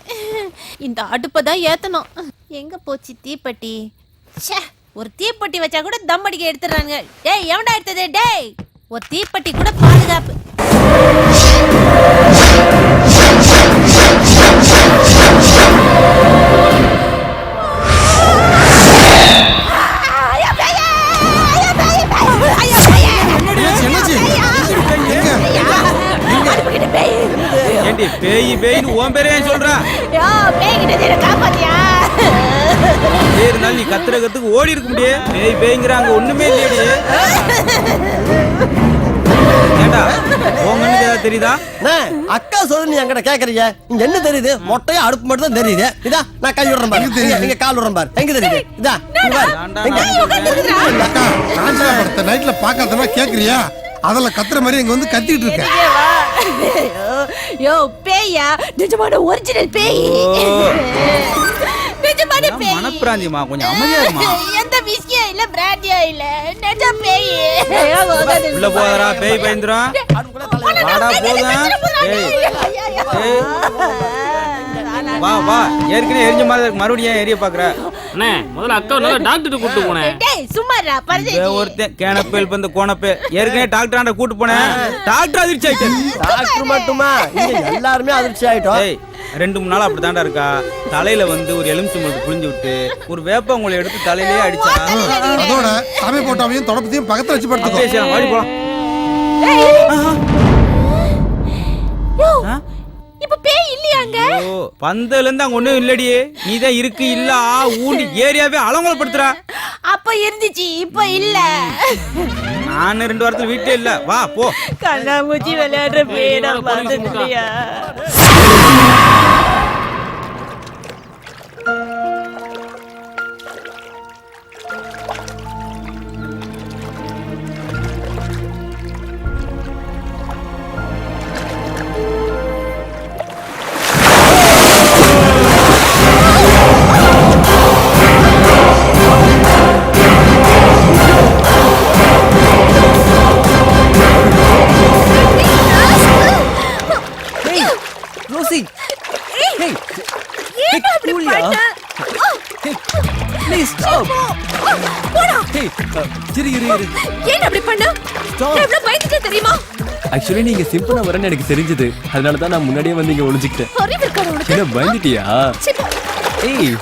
இந்த அடுப்பை தான் ஏத்தணும். எங்க போச்சு தீப்பெட்டி? ச்சே, ஒரு தீப்பெட்டி வச்சா கூட தம் அடிக்க எடுத்துறாங்க. டேய் எவன்டா எடுத்தது? டேய், ஒரு தீப்பெட்டி கூட பாதுகாப்பு. ஏண்டி பேய் பேய்னு உன் பேரே சொல்றா? நீ கத்துறதுக்கு ஓடி இருக்க முடியே. பேய் பேய்ங்கிறாங்க, ஒண்ணுமே இல்லையே. ஏண்டா உங்க ஏதாவது தெரியுதா? அக்கா சொல்லு, நீ என்கிட்ட கேக்குறீங்க. இங்க என்ன தெரியுது? மொட்டையா அடுப்பு மட்டும் தான் தெரியுது. இதா நான் கை விடுறேன் பாரு, நீங்க கால் விடுறேன் பாரு. எங்க தெரியுது? இதா அக்கா, காஞ்சனா படத்தை நைட்ல பாக்காதமா கேக்குறியா? அதுல கத்துற மாதிரி இங்க வந்து கத்திட்டு இருக்க. யோ பேயா, நிஜமான ஒரிஜினல் பேய். நிஜமான பேய். மனப்பிராந்தியமா, கொஞ்சம் அமைதியா இருமா. எந்த விஸ்கியா இல்ல பிராண்டியா இல்ல, நிஜ பேய். உள்ள போறா, பேய் பயந்துரும். வாடா போதும். ஏய் வா வா, ஏற்கனவே எரிஞ்ச மாதிரி மறுபடியும் எரிய பாக்குற. அண்ணே, முதல்ல அக்கா நல்லா டாக்டர் கூட்டு போனேன். டேய் சும்மாடா பரதேசி. ஒருத்தன் கேனப்பேல் பந்த கோணப்பே ஏற்கனவே டாக்டர் ஆண்ட கூட்டு போனேன். டாக்டர் அதிர்ச்சி ஆயிட்டு. டாக்டர் மட்டுமா, இங்க எல்லாருமே அதிர்ச்சி ஆயிட்டோம். ஏய் 2-3 நாள் அப்படிதான்டா இருக்கா. தலையில வந்து ஒரு எலுமிச்சம்பழத்தை புழிஞ்சு விட்டு ஒரு வேப்பங்குளை எடுத்து தலையிலேயே அடிச்சா. அதோட சாமி போட்டாவையும் தொடப்பத்தையும் பக்கத்துல வச்சு படுத்துக்கோ. ஓடி போலாம். இப்ப பேய் இல்லையாங்க? ஓ, பந்தல இருந்து அங்க ஒண்ணும் இல்லடியே. நீதான் இருக்கு இல்ல ஊண்டி ஏரியாவே அலங்கோலப்படுத்துறா. அப்ப இருந்துச்சு, இப்ப இல்ல. நான் 2 வாரத்துல வீட்டே இல்ல. வா போ. கண்ணாமூச்சி விளையாடுற பேய் நான் பார்த்ததில்லையா? ஏன் அப்படி பண்ண? நான் எவ்வளவு பயந்துட்டேன் தெரியுமா? ஆக்சுவலி நீங்க சிம்பிளா வரேன்னு எனக்கு தெரிஞ்சது. அதனால தான் நான் முன்னாடியே வந்து இங்க ஒளிஞ்சுக்கிட்டேன். அறிவு இருக்கா உனக்கு? என்ன பயந்துட்டியா? ஏய்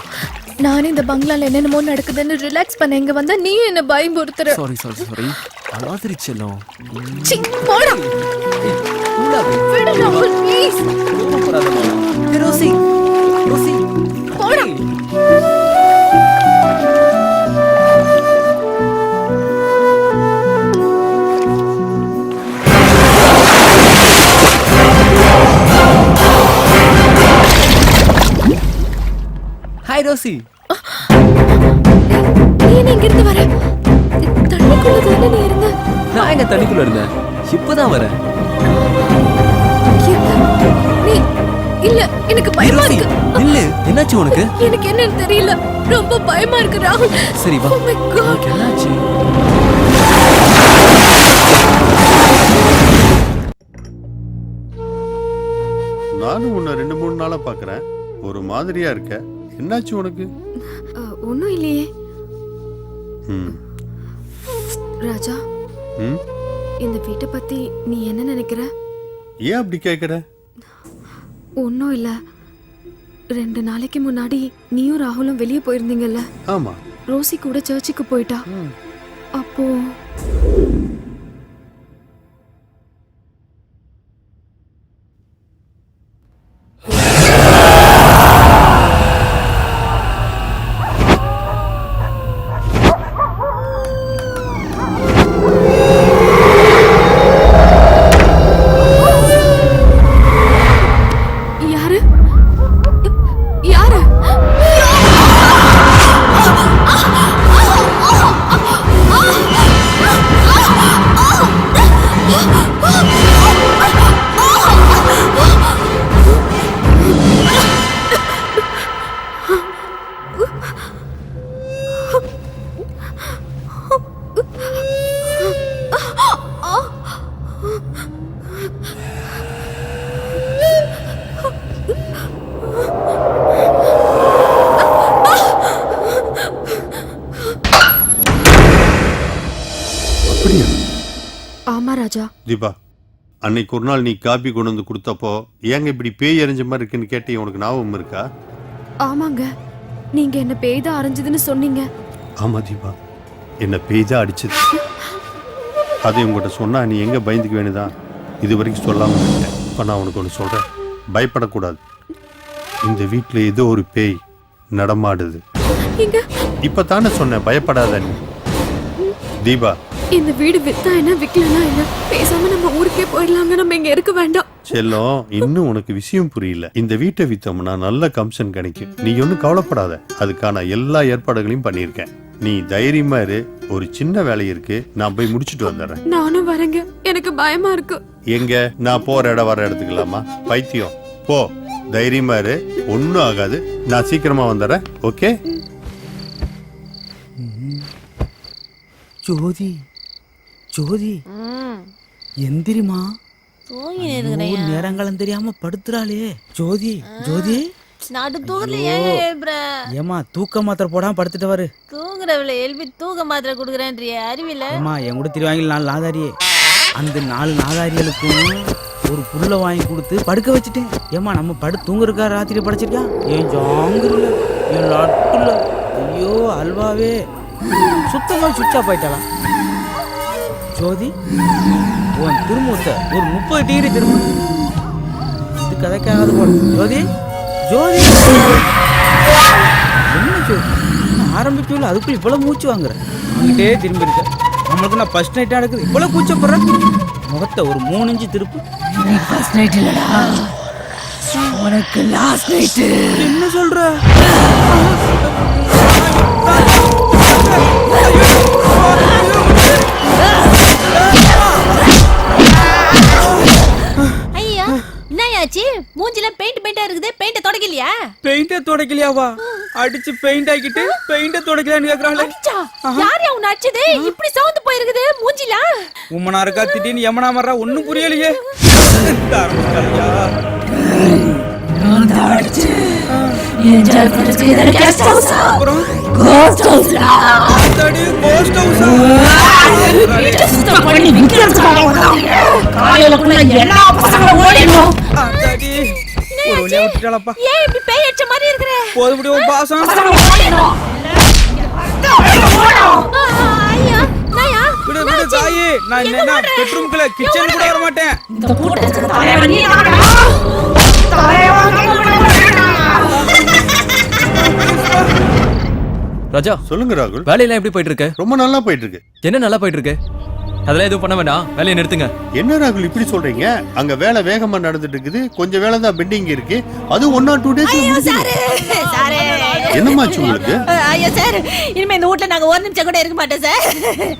நான் இந்த பங்களால என்னென்னமோ நடக்குதுன்னு ரிலாக்ஸ் பண்ண இங்க வந்தா நீ என்ன பயமுறுத்துற. சாரி அழாதிரி செல்லம். சி போடா. விடு ராகுல் ப்ளீஸ். ரோசி போடா. Hi Rosie. நீ என்ன இங்க இருந்து வர? தண்ணிக்குள்ள தானே நீ இருந்த? நான் எங்க தண்ணிக்குள்ள இருந்தேன். இப்பதான் வரேன். நீ இல்ல எனக்கு பயமா இருக்கு. இல்ல என்னாச்சு உனக்கு? எனக்கு என்னன்னு தெரியல. ரொம்ப பயமா இருக்கு ராகுல். சரி வா. Oh my God. என்னாச்சு? நானும் உன்னை 2-3 நாளா பாக்குறேன். ஒரு மாதிரியா இருக்க. என்னாச்சு உனக்கு? ஒண்ணும் இல்லையே ம். ராஜா. இந்த வீட்டை பத்தி நீ என்ன நினைக்கிற? ஏன் அப்படி கேக்குற? ஒன்னும் இல்ல. 2 நாளைக்கு முன்னாடி நீயும் ராகுலும் வெளியே போயிருந்தீங்கல்ல? ஆமா. ரோசி கூட சர்ச்சுக்கு போயிட்டா. அப்போ ஆமா ராஜா. தீபா, அன்னைக்கு ஒரு நாள் நீ காபி கொண்டு வந்து கொடுத்தப்போ ஏங்க இப்படி பேய் அரைஞ்ச மாதிரி இருக்குன்னு கேட்டு உனக்கு ஞாபகம் இருக்கா? ஆமாங்க, நீங்க என்ன பேய் தான் அரைஞ்சதுன்னு சொன்னீங்க. ஆமா தீபா, என்ன பேய் தான் அடிச்சது. அதை உங்ககிட்ட சொன்னா நீ எங்க பயந்துக்க வேணுதான் இது வரைக்கும் சொல்லாம இருக்கேன். இப்ப நான் உனக்கு ஒன்று சொல்றேன், பயப்படக்கூடாது. இந்த வீட்டுல ஏதோ ஒரு பேய் நடமாடுது. இப்பதானே சொன்னேன் பயப்படாத நீ. தீபா, இந்த வீடு வித்தா என்ன விக்கலனா என்ன? பேசாம நம்ம ஊருக்கே போயிடலாங்க. நம்ம இங்க இருக்க வேண்டாம். செல்லம், இன்னும் உனக்கு விஷயம் புரியல. இந்த வீட்டை வித்தோம்னா நல்ல கமிஷன் கிடைக்கும். நீ ஒன்னும் கவலைப்படாத, அதுக்கான எல்லா ஏற்பாடுகளையும் பண்ணியிருக்கேன். நீ தைரியமா இரு. ஒரு சின்ன வேலை இருக்கு, நான் போய் முடிச்சிட்டு வந்துடுறேன். நானும் வரேங்க, எனக்கு பயமா இருக்கு. எங்க? நான் போற இடம் வர எடுத்துக்கலாமா? பைத்தியம், போ, தைரியமா இரு, ஒன்னும் ஆகாது. நான் சீக்கிரமா வந்துடுறேன். ஓகே? ஜோதி, ஜோதி, எந்திரிமா. நேரங்களும் தெரியாம படுத்துறாளே. ஜோதி, ஜோதி, ஏமா தூக்க மாத்திரை போடாம படுத்துட்டு வரு. தூங்குறவளை எழுப்பி தூக்க மாத்திரை குடுக்குறேன்றிய அறிவில. ஏமா என் கூட திருவாங்கி 4 நாதாரியே. அந்த 4 நாதாரிகளுக்கும் ஒரு புல்ல வாங்கி கொடுத்து படுக்க வச்சுட்டேன். ஏமா நம்ம தூங்குறக்கா ராத்திரி படைச்சிருக்கா? ஏன் ஜாங்குல, என் லட்டுல, ஐயோ அல்வாவே சுத்தமா சுவிட்ச் ஆஃப் ஆயிட்டாளா? ஜோதி, உன் திரும்பத்தை ஒரு 30 டிகிரி திரும்ப. இது கதைக்காகாது போல. ஜோதி, ஜோதி, என்ன ஜோதி ஆரம்பிக்கல, அதுக்குள்ள இவ்வளவு மூச்சு வாங்குற. அங்கிட்டே திரும்பி இருக்க. நம்மளுக்கு நான் ஃபர்ஸ்ட் நைட்டா நடக்குது, இவ்வளவு கூச்சப்படுறேன். முகத்தை ஒரு 3 இன்ச்சு திருப்பு. ஃபர்ஸ்ட் நைட் இல்லடா, உனக்கு லாஸ்ட் நைட். என்ன சொல்ற? ஐயா, என்னயாச்சு? மூஞ்சில பெயிண்டா இருக்குது. பெயிண்ட தொடக்கலையா? பெயிண்ட தொடக்கலையாவா? அடிச்சு பெயிண்ட் ஆக்கிட்டு பெயிண்ட தொடக்கலையான்னு கேக்குறாங்களே. யார் உன்னை அடிச்சது? இப்படி சவுந்து போயிருக்குது மூஞ்சில. உம்மனா இருக்கா திடீர்னு யமனா மறா, ஒண்ணும் புரியலையே. நான் தான் அடிச்சேன். என்ஜாய் பண்றதுக்கு இதான கெஸ்ட் ஹவுஸா கோஸ்ட் ஹவுஸ்டா அடடி கோஸ்ட் ஹவுஸ் சுத்தம் பண்ணி விக்கிறதுக்காக வந்தாங்க காலையிலக்குள்ள எல்லா பசங்களும் ஓடிடணும் அடடி ஒரு வழியா விட்டுட்டாளப்பா ஏன் இப்படி பேய் அடிச்ச மாதிரி இருக்கற போது முடியும் உன் பாசம் ஓடிடணும் ஐயா நாயா விடு விடு தாயி நான் என்ன பெட்ரூம்க்குள்ள கிச்சன் கூட வர மாட்டேன் இந்த கூட்டத்துக்கு தலைவன் நீ தானடா ராஜா சொல்லுங்க ராகுல். வேலையெல்லாம் எப்படி போயிட்டு இருக்கு? ரொம்ப நல்லா போயிட்டு இருக்கு. என்ன நல்லா போயிட்டு இருக்கு? அதெல்லாம் எதுவும் பண்ண வேண்டாம், வேலையை நிறுத்துங்க. என்ன ராகுல் இப்படி சொல்றீங்க? அங்க வேலை வேகமா நடந்துட்டு இருக்குது. கொஞ்சம் வேலை தான் பெண்டிங் இருக்கு. அது 1 or 2 days சார் என்னமாச்சு உங்களுக்கு? ஐயா சார் இனிமே இந்த வீட்ல நாங்க ஒரு நிமிஷம் கூட இருக்க மாட்டோம் சார்.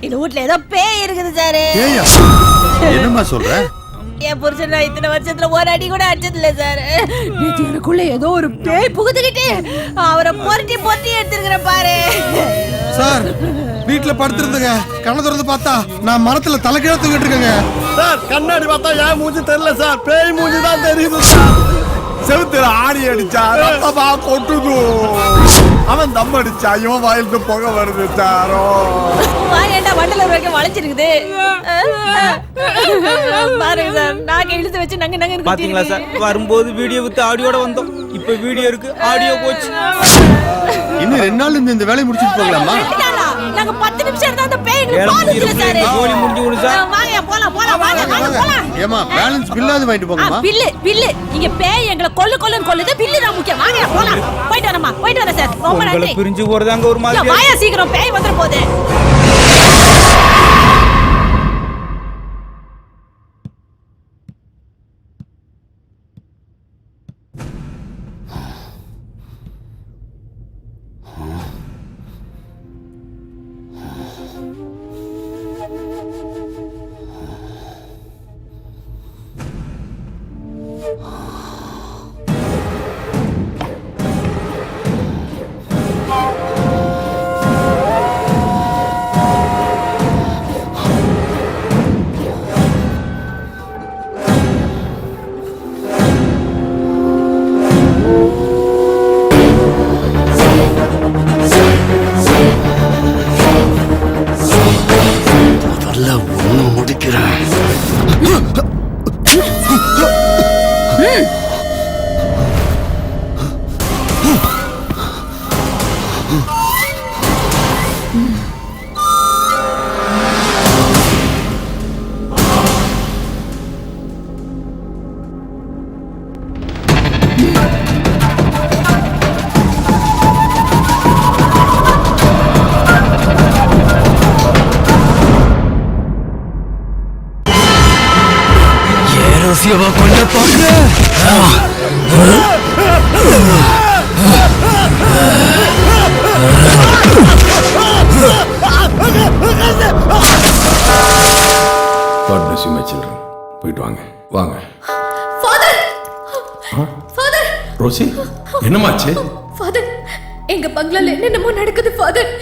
இந்த வீட்ல ஏதோ பேய் இருக்குது சார். ஏய்யா என்னமா சொல்ற? என் புருஷன் நான் இத்தனை வருஷத்துல ஒரு அடி கூட அடிச்சது இல்ல சார். நேத்து எனக்குள்ள ஏதோ ஒரு பேய் புகுந்துக்கிட்டு அவரை பொருட்டி பொருட்டி எடுத்துருக்கிற பாரு. சார் வீட்டுல படுத்திருந்தங்க, கண்ணை திறந்து பார்த்தா நான் மரத்துல தலைக்கீழ தூக்கிட்டு இருக்கேங்க. சார் கண்ணாடி பார்த்தா ஏன் மூஞ்சி தெரியல சார், பேய் மூஞ்சி தான் தெரியுது சார். செவுத்துல ஆணி அடிச்சா ரத்தமா கொட்டுது. அவன் தம் அடிச்சா இவன் வாயிலிருந்து புகை வருது சாரோ. வாயேண்டா வண்டல வரைக்கும் வளைச்சிருக்குது. பாருங்க சார் நாங்க இழுத்து வச்சு நங்க நங்க பாத்தீங்களா சார், வரும்போது வீடியோ வித்து ஆடியோட வந்தோம். இப்ப வீடியோ இருக்கு, ஆடியோ போச்சு. இன்னும் 2 நாள் இந்த வேலையை முடிச்சிட்டு போகலாமா? நாங்க 10 நிமிஷம் இருந்தா அந்த பேய் எங்களுக்கு பாலுதுல சார். கோலி முடிஞ்சு விடு சார். வாங்க போலாம் போலாம் வாங்க போலாம். ஏமா பேலன்ஸ் பில்லாது வாங்கிட்டு போங்கம்மா. பில்லு இங்க பேய் எங்களை கொல்லுன்னு கொல்லுது. பில்லு தான் முக்கியம். வாங்க போலாம். போயிட்டு வரமா போயிட்டு வர சார். ரொம்ப நன்றி. உங்களை பிரிஞ்சு போறதாங்க ஒரு மாதிரி. வாயா சீக்கிரம் பேய் வந்துற போகுது. ரகசியமா கொல்ல பாக்குற? God bless you, my children. போயிட்டு வாங்க வாங்க. ஃபாதர் ஃபாதர் ரோசி என்னமாச்சு? ஃபாதர் எங்க பங்களால என்னென்னமோ நடக்குது ஃபாதர்.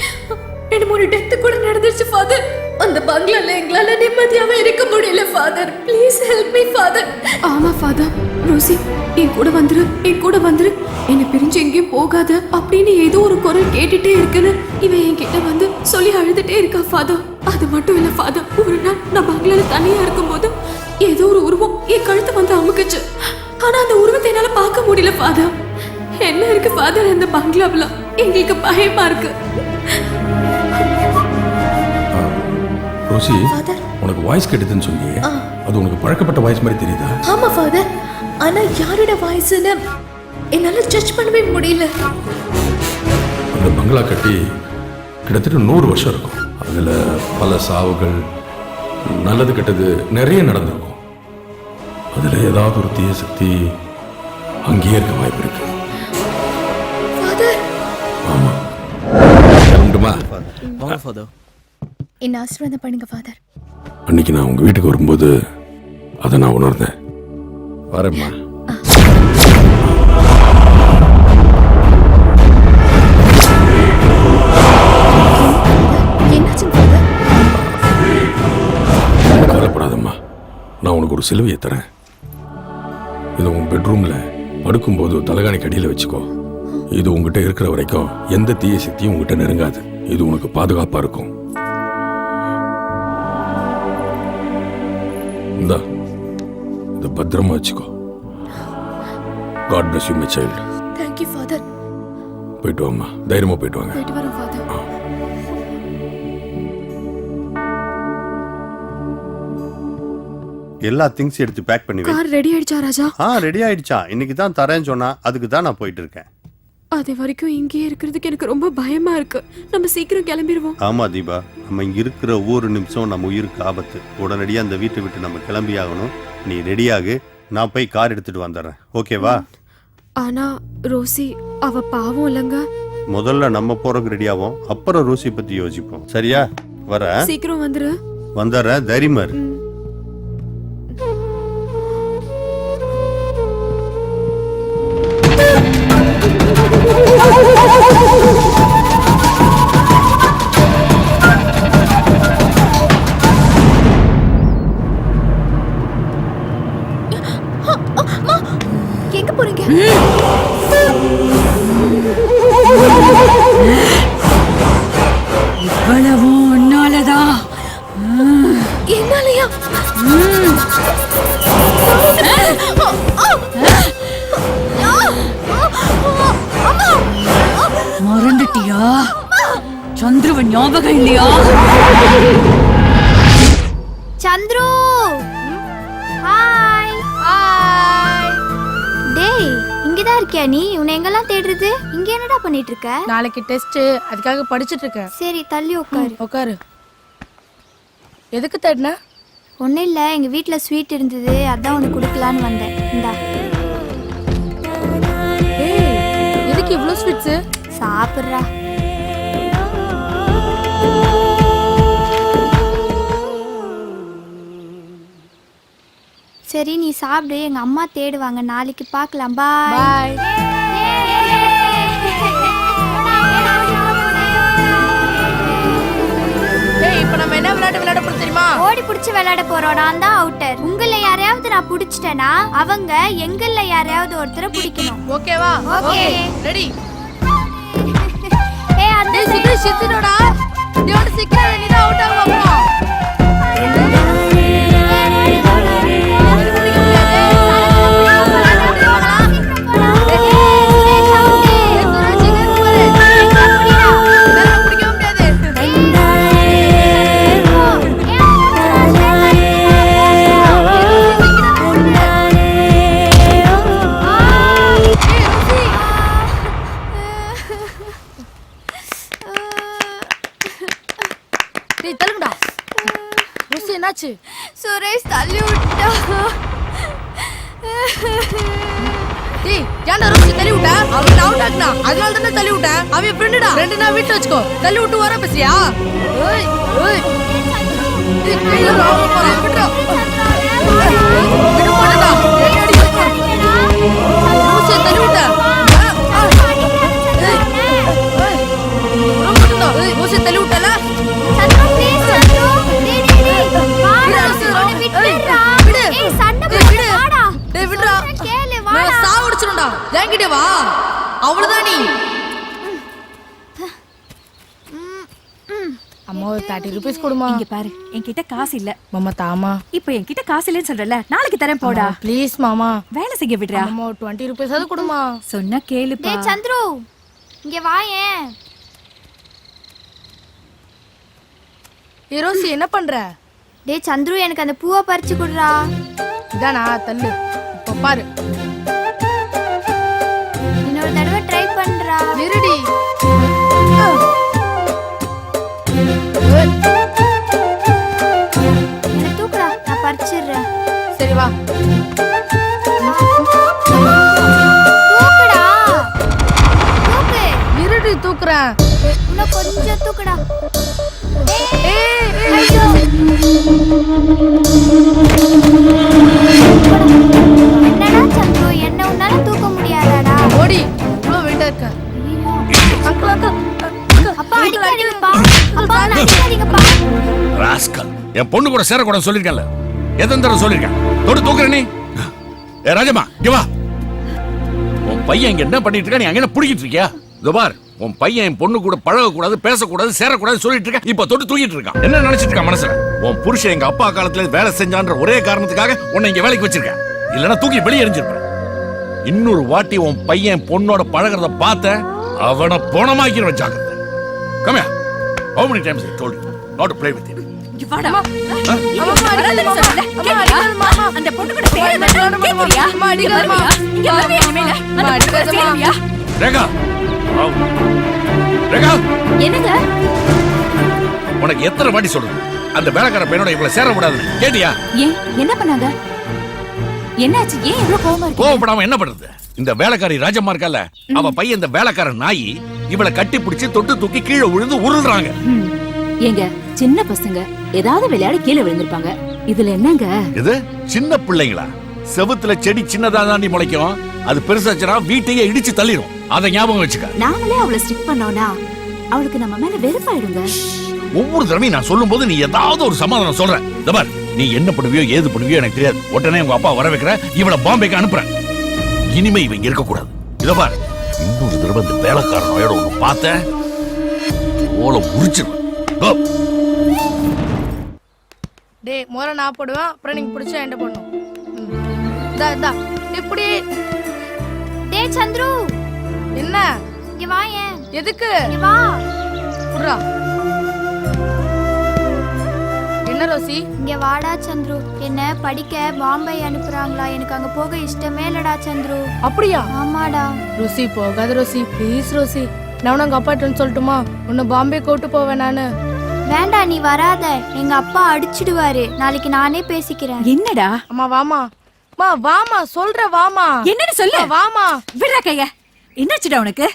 என்னமோ ஒரு டெத் கூட நடந்துருச்சு ஃபாதர். அந்த பங்களால எங்களால நிம்மதியாவே இருக்க முடியல father. Please help me father. ஆமா ஃபாதர். ரோசி என் கூட வந்துரு, என் கூட வந்துரு, என்னை பிரிஞ்சு எங்கேயும் போகாத அப்படின்னு ஏதோ ஒரு குரல் கேட்டுட்டே இருக்குன்னு இவன் என்கிட்ட வந்து சொல்லி அழுதுட்டே இருக்கா ஃபாதர். அது மட்டும் இல்ல ஃபாதர், ஒரு நாள் நான் பங்களால தனியா இருக்கும்போது ஏதோ ஒரு உருவம் என் கழுத்தை வந்து அமுக்குச்சு. ஆனா அந்த உருவத்தை என்னால பார்க்க முடியல ஃபாதர். என்ன இருக்கு ஃபாதர் அந்த பங்களாவுல? எங்களுக்கு பயமா இருக்கு. ரோசி உனக்கு வாய்ஸ் கேட்டதுன்னு சொன்னியே, அது உனக்கு பழக்கப்பட்ட வாய்ஸ் மாதிரி தெரியுதா? ஆமா ஃபாதர், ஆனா யாரோட வாய்ஸ்னு என்னால ஜட்ஜ் பண்ணவே முடியல. அந்த பங்களா கட்டி கிட்டத்தட்ட 100 வருஷம் இருக்கும். அதுல பல சாவுகள், நல்லது கெட்டது நிறைய நடந்திருக்கும். அதுல ஏதாவது ஒரு தீய சக்தி அங்கேயே இருக்க வாய்ப்பு இருக்கு. ஃபாதர் ஆமா உண்டுமா? வாங்க ஃபாதர். என்ன ஆசீர்வாதம் பண்ணுங்க ஃபாதர். அன்னைக்கு நான் உங்க வீட்டுக்கு வரும்போது அதை நான் உணர்ந்தேன். வரேம்மா. கவலைப்படாதம்மா, நான் உனக்கு ஒரு சிலுவையை தரேன். இதை உன் பெட்ரூம்ல படுக்கும்போது தலைகாணிக்கு அடியில் வச்சுக்கோ. இது உங்ககிட்ட இருக்கிற வரைக்கும் எந்த தீய சக்தியும் உங்ககிட்ட நெருங்காது. இது உனக்கு பாதுகாப்பா இருக்கும். இந்தா, இதை பத்திரமா வச்சுக்கோ. God bless you my child. Thank you father. போயிட்டு வாம்மா, தைரியமா போயிட்டு வாங்க. போயிட்டு வரோம் ஃபாதர். எல்லா திங்ஸ் எடுத்து பேக் பண்ணி வை. கார் ரெடி ஆயிடுச்சா ராஜா? ரெடி ஆயிடுச்சா? இன்னைக்கு தான் தரேன்னு சொன்னா, அதுக்கு தான் நான் போயிட்டு இருக்கேன். அது வரைக்கும் இங்கேயே இருக்கிறதுக்கு எனக்கு ரொம்ப பயமா இருக்கு. நம்ம சீக்கிரம் கிளம்பிடுவோம். ஆமா தீபா, நம்ம இங்க இருக்கிற ஒவ்வொரு நிமிஷம் நம்ம உயிருக்கு ஆபத்து. உடனடியாக அந்த வீட்டை விட்டு நம்ம கிளம்பி ஆகணும். நீ ரெடியாகு, நான் போய் கார் எடுத்துட்டு வந்துடுறேன். ஓகேவா? ஆனா ரோசி அவ பாவம் இல்லங்க. முதல்ல நம்ம போறதுக்கு ரெடியாவோம், அப்புறம் ரோசி பத்தி யோசிப்போம். சரியா? வர சீக்கிரம் வந்துரு. வந்துடுறேன், தைரியமா இரு. எங்க போறீங்க? இவ்வளவும் உன்னாலதான். என்னாலயா? மறந்துட்டியா? சந்துருவன் ஞாபகம் இல்லையா? Chandru hi hi. டேய் இங்கதான் இருக்கியா நீ? உன்னை எங்கெல்லாம் தேடுறது? இங்க என்னடா பண்ணிட்டு இருக்க? நாளைக்கு டெஸ்ட், அதுக்காக படிச்சிட்டு இருக்கேன். சரி தள்ளி உட்காரு. உட்காரு. எதுக்கு தேடின? ஒன்னும் இல்ல, எங்க வீட்ல ஸ்வீட் இருந்தது, அதான் உனக்கு கொடுக்கலான்னு வந்தேன். இந்தா. எதுக்கு இவ்ளோ ஸ்வீட்ஸ்? சாப்பிடுறா. சரி நீ சாப்பிடு, எங்க அம்மா தேடுவாங்க. நாளைக்கு பார்க்கலாம். பாய். இப்ப நம்ம என்ன விளையாட போறோம் தெரியுமா? ஓடி புடிச்சு விளையாட போறோம். நான் தான் அவுட்டர். உங்கள யாரையாவது நான் புடிச்சிட்டேனா அவங்க எங்கல்ல யாரையாவது ஒருத்தரை பிடிக்கணும். ஓகேவா? Okay ready. ஏய் அந்த சுத்தி சித்தினோடா. நீயோட சீக்கிரம் நீ தான் அவுட் ஆக போறோம். சுரேஷ் தள்ளி விட்டா. டேய் ஏன்டா ரோசி தள்ளி விட்டா? அவன் அவுட் ஆக்னா, அதனால தான தள்ளி விட்டேன். அவன் ஃப்ரெண்டுடா. ஃப்ரெண்டுனா வீட்ல வச்சுக்கோ. தள்ளி விட்டு வர பேசியா? ஏய் ஏய். டேய் கையில ராவ போறா. விட்றா. விடு போடா. ஏய் அடி. ரோசி தள்ளி விட்டா. ஏய். ஏய் ரோசி தள்ளி விட்டல. சந்து ப்ளீஸ் சந்து. டேய் டேய் டேய். வாடா சந்து விட்டுடா. ஏய் சண்டை போடு வாடா. டேய் விட்றா. கேளு வாடா. நான் சாவடிச்சிடும்டா. என்கிட்ட வா. அவ்வளவுதான் நீ. அம்மா ஒரு 30 ரூபீஸ் கொடுமா. இங்க பாரு, என்கிட்ட காசு இல்ல. மாமா தாமா. இப்போ என்கிட்ட காசு இல்லைன்னு சொல்றல, நாளைக்கு தரேன் போடா. ப்ளீஸ் மாமா. வேலை செய்ய விடுறா. அம்மா 20 ரூபீஸ் அது கொடுமா. சொன்னா கேளுப்பா. டேய் சந்துரு இங்க வாயேன். ரோசி என்ன பண்ற? டேய் சந்துரு எனக்கு அந்த பூவை பறிச்சு குடுறா. இதானா தள்ளு. இப்ப பாரு. இன்னொரு தடவை ட்ரை பண்றா. இருடி. என்ன தூக்குடா, நான் பறிச்சிடுறேன். சரி வா. தூக்குடா. தூக்கு. இருடி தூக்குறேன். இன்னும் கொஞ்சம் தூக்குடா. ஏய் ஐயோ. என்னடா சந்துரு, என்ன உன்னால தூக்க முடியாதாடா? ஓடி. இவ்வளவு வெயிட்டா இருக்க. Uncle uncle. அப்பா அடிக்காதீங்கப்பா. அப்பா அடிக்காதீங்கப்பா. ராஸ்கல், என் பொண்ணு கூட சேரக்கூடாது சொல்லிருக்கேன்ல. எத்தனை தடவை சொல்லிருக்கேன்? தொடு தூக்குற நீ. ஏ ராஜம்மா இங்க வா. உன் பையன் இங்க என்ன பண்ணிட்டு இருக்கா, நீ அங்க என்ன புடிக்கிட்டு இருக்கியா? இதோ பார், உன் பையன் என் பொண்ணு கூட பழகக்கூடாது, பேசக்கூடாது, சேரக்கூடாது சொல்லிட்டு இருக்க. இப்ப தொட்டு தூக்கிட்டு இருக்கான். என்ன நினைச்சிட்டு இருக்கான் மனசுல? உன் புருஷன் எங்க அப்பா காலத்துல வேலை செஞ்சான்ற ஒரே காரணத்துக்காக உன்னை இங்க வேலைக்கு வச்சிருக்கேன். இல்லன்னா தூக்கி வெளியே எறிஞ்சிருப்பேன். இன்னொரு வாட்டி உன் பையன் பொண்ணோட பழகிறத பார்த்த அவனை போனமாக்கிற வச்சாங்க. Come here. How many times I told you not to play with him? அந்த பொண்ணு கூட ரேகா, ரேகா, என்னங்க உனக்கு எத்தனை வாட்டி சொல்றது அந்த வேலைக்கார பையனோட இவ்வளவு சேர கூடாது? கேட்டியா? ஏன் என்ன பண்ணாங்க? என்னாச்சு? ஏன் இவ்வளவு கோவமா இருக்கு? கோவப்படாம என்ன பண்றது? இந்த வேலைக்காரி ராஜம்மா இருக்கல, அவ பையன் இந்த வேலைக்கார நாயி இவளை கட்டி பிடிச்சு தொட்டு தூக்கி கீழே விழுந்து உருள்றாங்க. ஏங்க சின்ன பசங்க ஏதாவது விளையாடி கீழே விழுந்திருப்பாங்க. இதுல என்னங்க? இது சின்ன பிள்ளைங்களா? செவுத்துல செடி சின்னதா தாண்டி முளைக்கும், அது பெருசாச்சுனா வீட்டையே இடிச்சு தள்ளிடும். அதை ஞாபகம் வச்சுக்க. நாமளே அவளை ஸ்டிக் பண்ணோம்னா அவளுக்கு நம்ம மேல வெறுப்பாயிடுங்க. ஒவ்வொரு தடவையும் நான் சொல்லும் போது நீ ஏதாவது ஒரு சமாதானம் சொல்ற. இந்த பார், நீ என்ன பண்ணுவியோ ஏது பண்ணுவியோ எனக்கு தெரியாது. உடனே உங்க அப்பா வர வைக்கிற, இவளை பாம்பேக்கு அனுப்புறேன். இனிமே இவங்க இருக்க கூடாது. இத பார், இன்னொரு தடவை இந்த வேலைக்காரனோட ஒண்ணு பார்த்தேன், ஓலை உரிச்சிடும். டேய் மோர நான் போடுவேன், அப்புறம் நீங்க பிடிச்சா என்ன பண்ணும்? இதா இப்படி. டேய் சந்துரு, என்ன? இங்க வாயேன். எதுக்கு? இங்க வா. புறா. என்ன ரோசி? இங்க வாடா சந்துரு. என்ன படிக்க பாம்பே அனுப்புறாங்களா? எனக்கு அங்க போக இஷ்டமே இல்லடா சந்துரு. அப்படியா? ஆமாடா. ரோசி போகாத ரோசி, ப்ளீஸ் ரோசி. நான் உங்க அப்பாட்ட சொல்லட்டுமா? உன்னை பாம்பே கூட்டு போவேன் நானு. வேண்டாம், நீ வராத. எங்க அப்பா அடிச்சிடுவாரு. நாளைக்கு நானே பேசிக்கிறேன். என்னடா? அம்மா வாமா. மா வாமா, சொல்ற வாமா. என்னன்னு சொல்லு. வாமா. விடுற கைய. என்னாச்சுடா உனக்கு?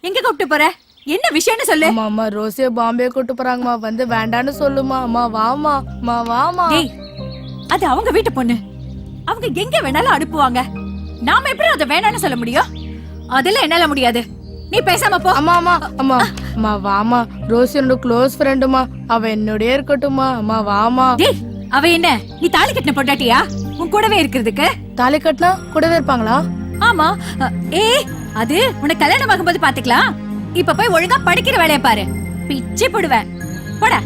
எங்க கூப்பிட்டு போற? என்ன விஷயம்னு சொல்லு. அம்மா ரோசிய பாம்பே கூட்டு போறாங்கம்மா, வந்து வேண்டான்னு சொல்லுமா. அம்மா வாமா. அம்மா வாமா. டேய், அது அவங்க வீட்டு பொண்ணு. அவங்க எங்க வேணாலும் அனுப்புவாங்க. நாம எப்படி அதை வேணாம்னு சொல்ல முடியும்? அதெல்லாம் என்னால முடியாது. நீ பேசாம போ. அம்மா அம்மா அம்மா அம்மா வாமா. ரோசி என்னோட க்ளோஸ் ஃப்ரெண்டுமா, அவ என்னோடய இருக்கட்டுமா. அம்மா வாமா. டேய், அவ என்ன நீ தாலி கட்டின பொண்டாட்டியா? உன் கூடவே இருக்கிறதுக்கு? தாலி கட்டினா கூடவே இருப்பாங்களா? ஆமா. ஏய், அது உனக்கு கல்யாணம் ஆகும்போது பாத்துக்கலாம். இப்ப போய் ஒழுங்கா படிக்கிற வேலையை பாரு. பிச்சை போடுவேன். போடா.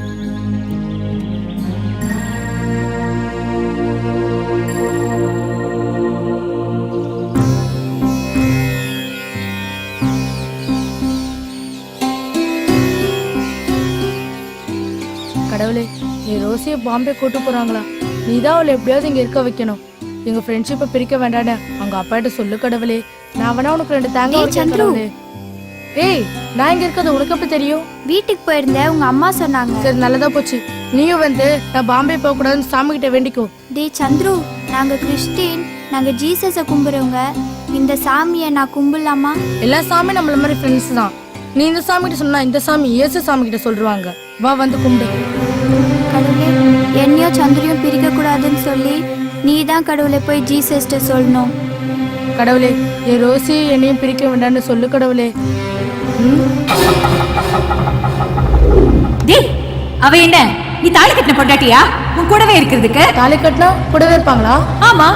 கடவுளே, நீ ரோசிய பாம்பே கூட்டு போறாங்களா? நீதான் அவளை எப்படியாவது இங்க இருக்க வைக்கணும். எங்க ஃப்ரெண்ட்ஷிப்பை பிரிக்க வேண்டாட அவங்க அப்பாட்ட சொல்லு கடவுளே. நான் வேணா உனக்கு 2 தேங்காய் சந்துரு. ஏய், நான் இங்க இருக்கிறது உனக்கு எப்படி தெரியும்? வீட்டுக்கு போயிருந்தேன், உங்க அம்மா சொன்னாங்க. சரி, நல்லதா போச்சு. நீயும் வந்து நான் பாம்பே போக கூடாதுன்னு சாமி கிட்ட வேண்டிக்கோ. டேய் சந்துரு, நாங்க கிறிஸ்டின், நாங்க ஜீசஸ கும்பிடுறவங்க. இந்த சாமியை நான் கும்பிடலாமா? எல்லா சாமி நம்மள மாதிரி ஃப்ரெண்ட்ஸ் தான். நீ இந்த சாமி கிட்ட சொன்னா இந்த சாமி இயேசு சாமி கிட்ட சொல்றாங்க. வா வந்து கும்பிடு. கடவுளே, என்னையும் சந்திரியும் பிரிக்க கூடாதுன்னு சொல்லி நீ தான் கடவுளை போய் ஜீசஸ்ட சொல்லணும். கடவுளே, என் ரோசி என்னையும் பிரிக்க வேண்டாம்னு சொல்லு கடவுளே. டேய், அவ என்ன நீ தாலி கட்டின பொண்டாட்டியா? உன் கூடவே இருக்கிறதுக்கு? தாலி கட்டினா கூடவே இருப்பாங்களா? ஆமா.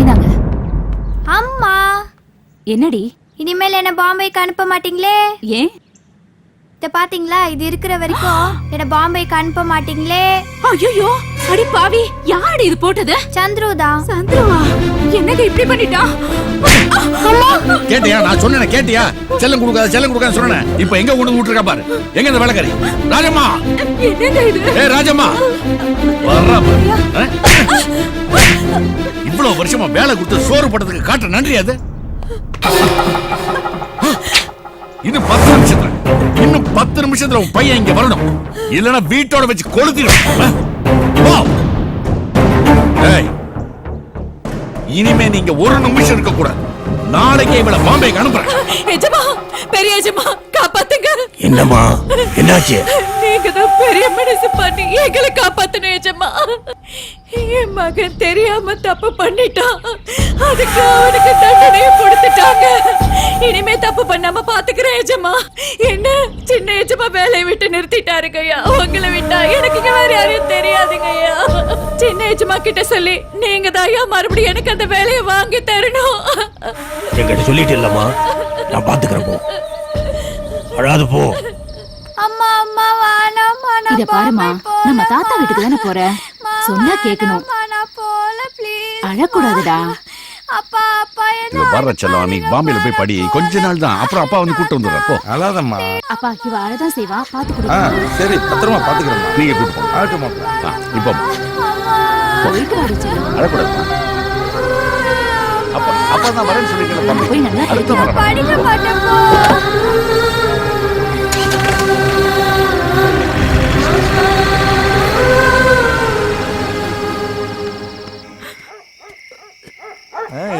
இதாங்க. அம்மா. என்னடி? இனிமேல் என்ன பாம்பேக்கு அனுப்ப மாட்டீங்களே? ஏன்? இத பாத்தீங்களா? இது இருக்கிற வரைக்கும் என்ன பாம்பேக்கு அனுப்ப மாட்டீங்களே? ஐயோ, அடி பாவி, யாரு இது போட்டது? சந்துரு தான். சந்துருவா? என்னங்க இப்படி பண்ணிட்டான்? கேட்டியா? நான் சொன்னேன் கேட்டியா? செல்லம் கொடுக்காத செல்லம் கொடுக்காத சொன்னேன். இப்போ எங்க கொண்டு விட்டுருக்கா பாரு. எங்க இந்த வேலைக்காரி? ராஜம்மா. என்னங்க இது? ஏய் ராஜம்மா, வர்றா பாரு. இவ்வளவு வருஷமா வேலை கொடுத்து சோறு போட்டதுக்கு காட்டுற நன்றி அது. இன்னும் 10 நிமிஷத்துல உன் பையன் இங்க வரணும். இல்லனா வீட்டோட வச்சு கொளுத்திடும். இனிமே நீங்க 1 நிமிஷம் இருக்க கூடாது. நாளைக்கே இவளை பாம்பேக்கு அனுப்புறேன். எஜமா, பெரிய எஜமா, காப்பாத்துங்க. என்னம்மா, என்னாச்சு? நீ நீங்க தான் பெரிய மனசு பண்ணி எங்களை காப்பாத்தணும் எஜமா. என் மகன் தெரியாம தப்பு பண்ணிட்டான், அதுக்கு அவனுக்கு தண்டனையை கொடுத்துட்டாங்க. இனிமே தப்பு பண்ணாம பாத்துக்கிறேன் எஜமா. என்ன சின்ன எஜமா வேலையை விட்டு நிறுத்திட்டாருங்கய்யா. உங்களை விட்டா எனக்கு வேற யாரையும் தெரியாதுங்கய்யா. சின்ன எஜமா கிட்ட சொல்லி நீங்க தான் மறுபடியும் எனக்கு அந்த வேலையை வாங்கி தரணும். என்கிட்ட சொல்லிட்டு இல்லம்மா, நான் பாத்துக்கிறேன். போ, அழாது போ. அம்மா அம்மா வானாமா இத பாருமா, நம்ம தாத்தா வீட்டுக்கு தானே போற, சொன்னா கேட்கணும். நான் போல ப்ளீஸ். அழக்கூடாதுடா. அப்பா அப்பா இவ வர்ற செல்லம், நீ பாம்பேல போய் படி, கொஞ்ச நாள் தான், அப்புறம் அப்பா வந்து கூட்டு வந்துடுறப்போ. அழாதம்மா. அப்பா இவ அழதான் செய்வா, பாத்து கொடுங்க. சரி, பத்திரமா பாத்துக்கிறேன். நீங்க கூட்டு போங்க. ஆகட்டுமா. இப்போ அழக்கூடாது. அப்பா தான் வரேன்னு சொல்லிக்கலாம். அடுத்த வாரம் படிக்க மாட்டேன்.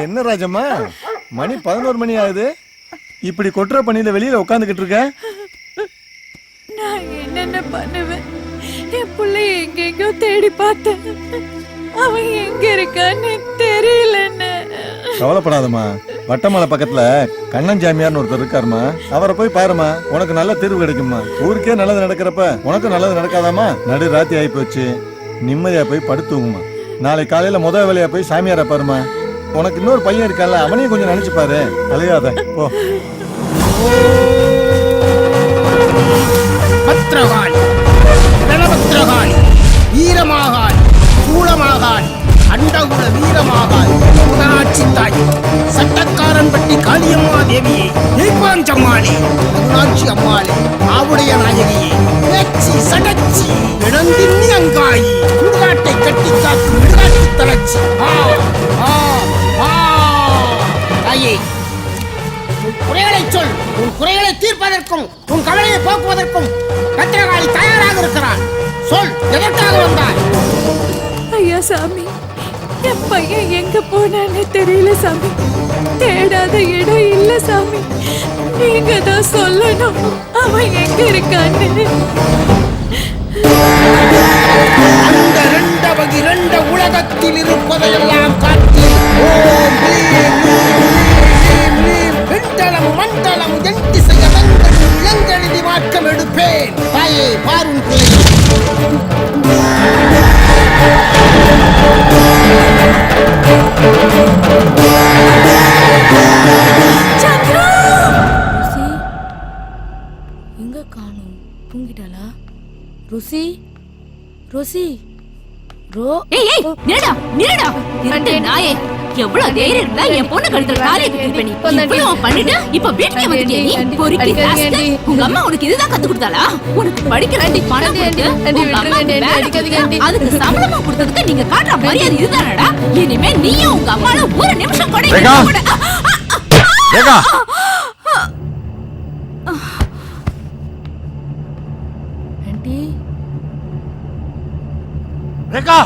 என்ன ராஜம்மா, மணி 11 மணி ஆகுது, இப்படி கொட்டுற பணியில வெளியில உட்காந்துக்கிட்டு இருக்க? நான் என்னென்ன பண்ணுவேன், என் பிள்ளைய எங்கெங்கோ தேடி பார்த்தேன், அவன் எங்க இருக்கான்னு தெரியலன்னு. கவலைப்படாதம்மா, வட்டமலை பக்கத்துல கண்ணன் ஜாமியார்னு ஒருத்தர் இருக்காருமா, அவரை போய் பாருமா, உனக்கு நல்ல தீர்வு கிடைக்குமா. ஊருக்கே நல்லது நடக்கிறப்ப உனக்கும் நல்லது நடக்காதாமா. நடு ராத்தி ஆகி போச்சு, நிம்மதியா போய் படுத்துங்குமா. நாளை காலையில முதல் வேலையா போய் சாமியார பாருமா. உனக்கு இன்னொரு பையன் இருக்கான்ல, அவனையும் கொஞ்சம் நினைச்சு பாரு. அலையாத போ. பத்ரகாளி, ரணபத்ரகாளி, வீரமாகாளி, சூளமாகாளி, அண்டகுல வீரமாகாளி, முதலாட்சி தாய், சட்டக்காரன் பட்டி காளியம்மா தேவியே, தீபாஞ்சம்மாளே, முதலாட்சி அம்மாளே, ஆவுடைய நாயகியே, பேச்சி சடச்சி, இளந்தின்னி அங்காயி, சுடுகாட்டை கட்டி காக்கும் விடுகாட்டு தளச்சி. தாயே, உன் குறைகளை சொல். உன் குறைகளை தீர்ப்பதற்கும் உன் கவலையை போக்குவதற்கும் பத்ரகாளி தயாராக இருக்கிறான். சொல், எதற்காக வந்தாய்? ஐயா சாமி, என் பையன் எங்க போனான்னு தெரியல சாமி. தேடாத இடம் இல்ல சாமி. நீங்க தான் சொல்லணும் அவன் எங்க இருக்கான்னு. அந்த இரண்ட உலகத்தில் இருப்பதையெல்லாம் காட்டி ஓம் க்ளீம் க்ளீம் க்ளீம் விண்டலம் மண்டலம் எண்டி செய்ய வெங்கட் இளங்கெழுதி மாற்றம் எடுப்பேன். தாயே, பாரும் பிள்ளை. எங்க காணோம்? தூங்கிட்டாளா? ருசி, ருசி, ஏய் ஏய், நில்லுடா நில்லுடா. இரண்டு நாயே, எவ்வளவு தைரியம் இருந்தா என் பொண்ணு கழுத்துல காலையை கட்டி பண்ணி இவ்வளவு பண்ணிட்டு இப்ப வீட்டுக்கு வந்துட்டியா நீ? பொறுக்கி ராஸ்கல். உங்க அம்மா உனக்கு இதுதான் கத்து கொடுத்தாளா? உனக்கு படிக்க வேண்டிய பணம் கொடுத்து உங்க அம்மாக்கு வேலை கொடுத்து அதுக்கு சம்பளமா கொடுத்ததுக்கு நீங்க காட்டுற மரியாதை இதுதானடா? இனிமே நீயும் உங்க அம்மால ஒரு நிமிஷம் கூட ஆண்டி, ரேகா,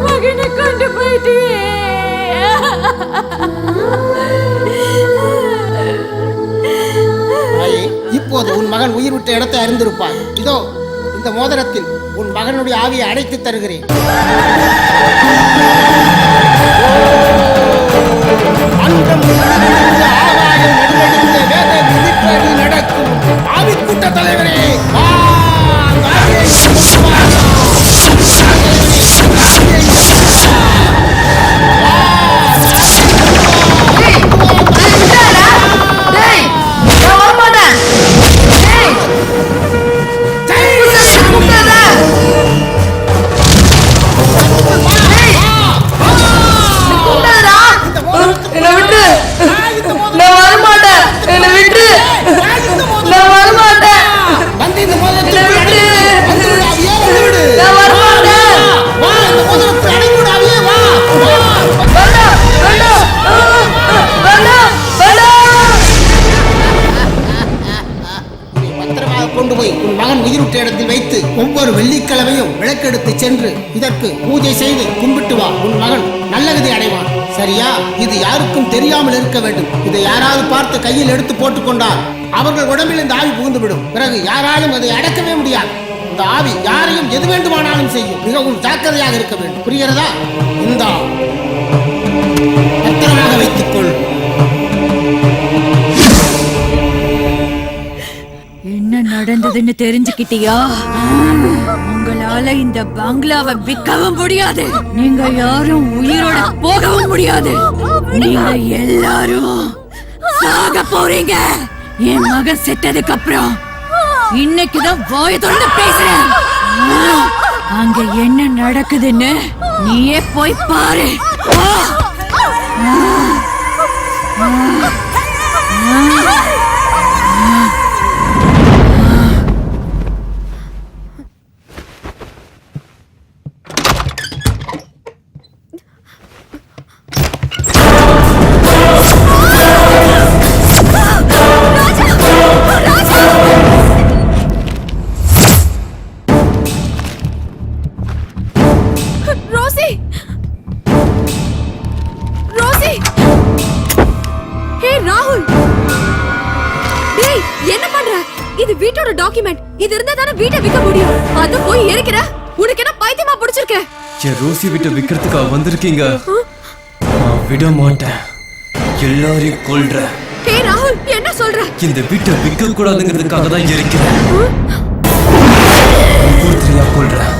மகனை கொண்டு போயிட்டியே. இப்போது உன் மகன் உயிர் விட்ட இடத்தை அறிந்திருப்பாய். இதோ இந்த மோதிரத்தில் உன் மகனுடைய ஆவியை அடைத்து தருகிறேன். அண்டம் நடுநடுங்க, ஆகாயம் நடுநடுங்க, வேத விழிப்படி நடக்கும் ஆவிக்கூட்ட தலைவரே, வா, ஆவியை வந்து இந்த மோதிரத்தை தேர்க்கெடுத்து சென்று இதற்கு பூஜை செய்து கும்பிட்டு வா. உன் மகன் நல்ல கதி அடைவான். சரியா? இது யாருக்கும் தெரியாமல் இருக்க வேண்டும். இதை யாராவது பார்த்து கையில் எடுத்து போட்டுக்கொண்டால் அவர்கள் உடம்பில் இந்த ஆவி புகுந்துவிடும். பிறகு யாராலும் அதை அடக்கவே முடியாது. இந்த ஆவி யாரையும் எது வேண்டுமானாலும் செய்யும். மிகவும் ஜாக்கிரதையாக இருக்க வேண்டும். புரிகிறதா? இந்த பத்திரமாக வைத்துக்கொள். என்ன நடந்ததுன்னு தெரிஞ்சுக்கிட்டியா? உங்களால இந்த பங்களாவை விற்கவும் முடியாது. நீங்க யாரும் உயிரோட போகவும் முடியாது. நீங்க எல்லாரும் சாக போறீங்க. என் மகன் செத்ததுக்கு அப்புறம் இன்னைக்குதான் வாய தொடர்ந்து பேசுறேன். அங்க என்ன நடக்குதுன்னு நீயே போய் பாரு. ரோசி ரோசி ஹே ராகுல், டேய் என்ன பண்ற? இது வீட்டோட டாக்குமெண்ட். இது இருந்தா தானே வீட்டை விற்க முடியும். அத போய் எரிக்கிற? உனக்கு என்ன பைத்தியமா பிடிச்சிருக்க? என் ரோசி வீட்டை விக்கிறதுக்கா வந்திருக்கீங்க? நான் விட மாட்டேன். எல்லாரையும் கொல்றேன். ஹே ராகுல், என்ன சொல்ற? இந்த வீட்டை விற்க கூடாதுங்கிறதுக்காக தான் இருக்கிறேன். ஒவ்வொருத்தரையா கொல்றேன்.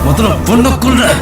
முதல்ல பொண்ணை கொல்றேன்.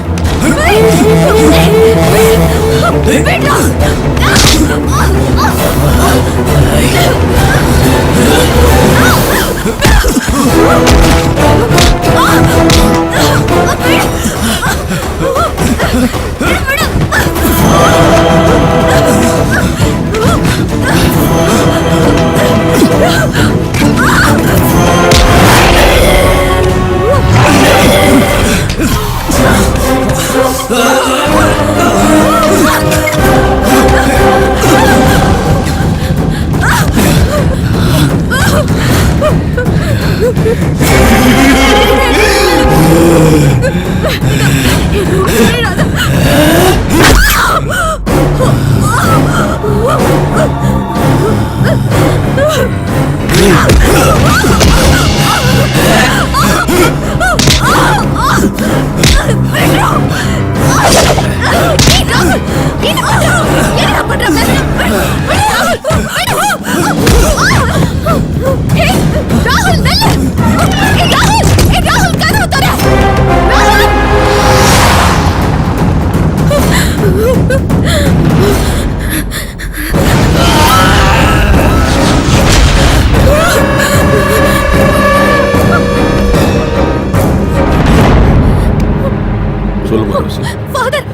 சொல்லுமா ரோசி. ஃபாதர்,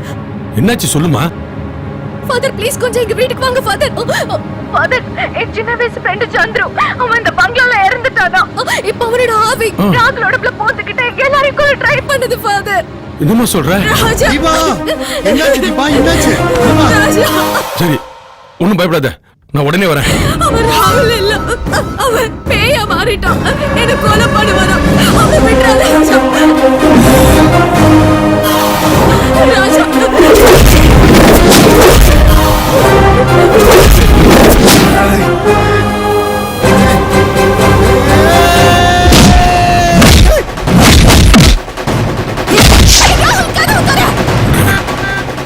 என்னாச்சு சொல்லுமா. ஃபாதர் ப்ளீஸ் கொஞ்சம் எங்க வீட்டுக்கு வாங்க ஃபாதர். ஃபாதர், என் சின்ன வயசு ஃப்ரெண்ட் சந்துரு அவன் இந்த பங்களால இறந்துட்டானா. இப்போ அவனோட ஆவி ராகுலோட போந்துக்கிட்டு எல்லாரையும் கொல்ல ட்ரை பண்ணுது ஃபாதர். என்னமா சொல்ற? ராஜா, என்னாச்சு தீபா? என்னாச்சு? ராஜா, சரி, ஒண்ணும் பயப்படாத, நான் உடனே வரேன். அவன் ராகுல் இல்ல, அவன் பேயா மாறிட்டான். என்ன கொலை பண்ணுவானா? அவன் விட்டுறாத ராஜா. ராஜா,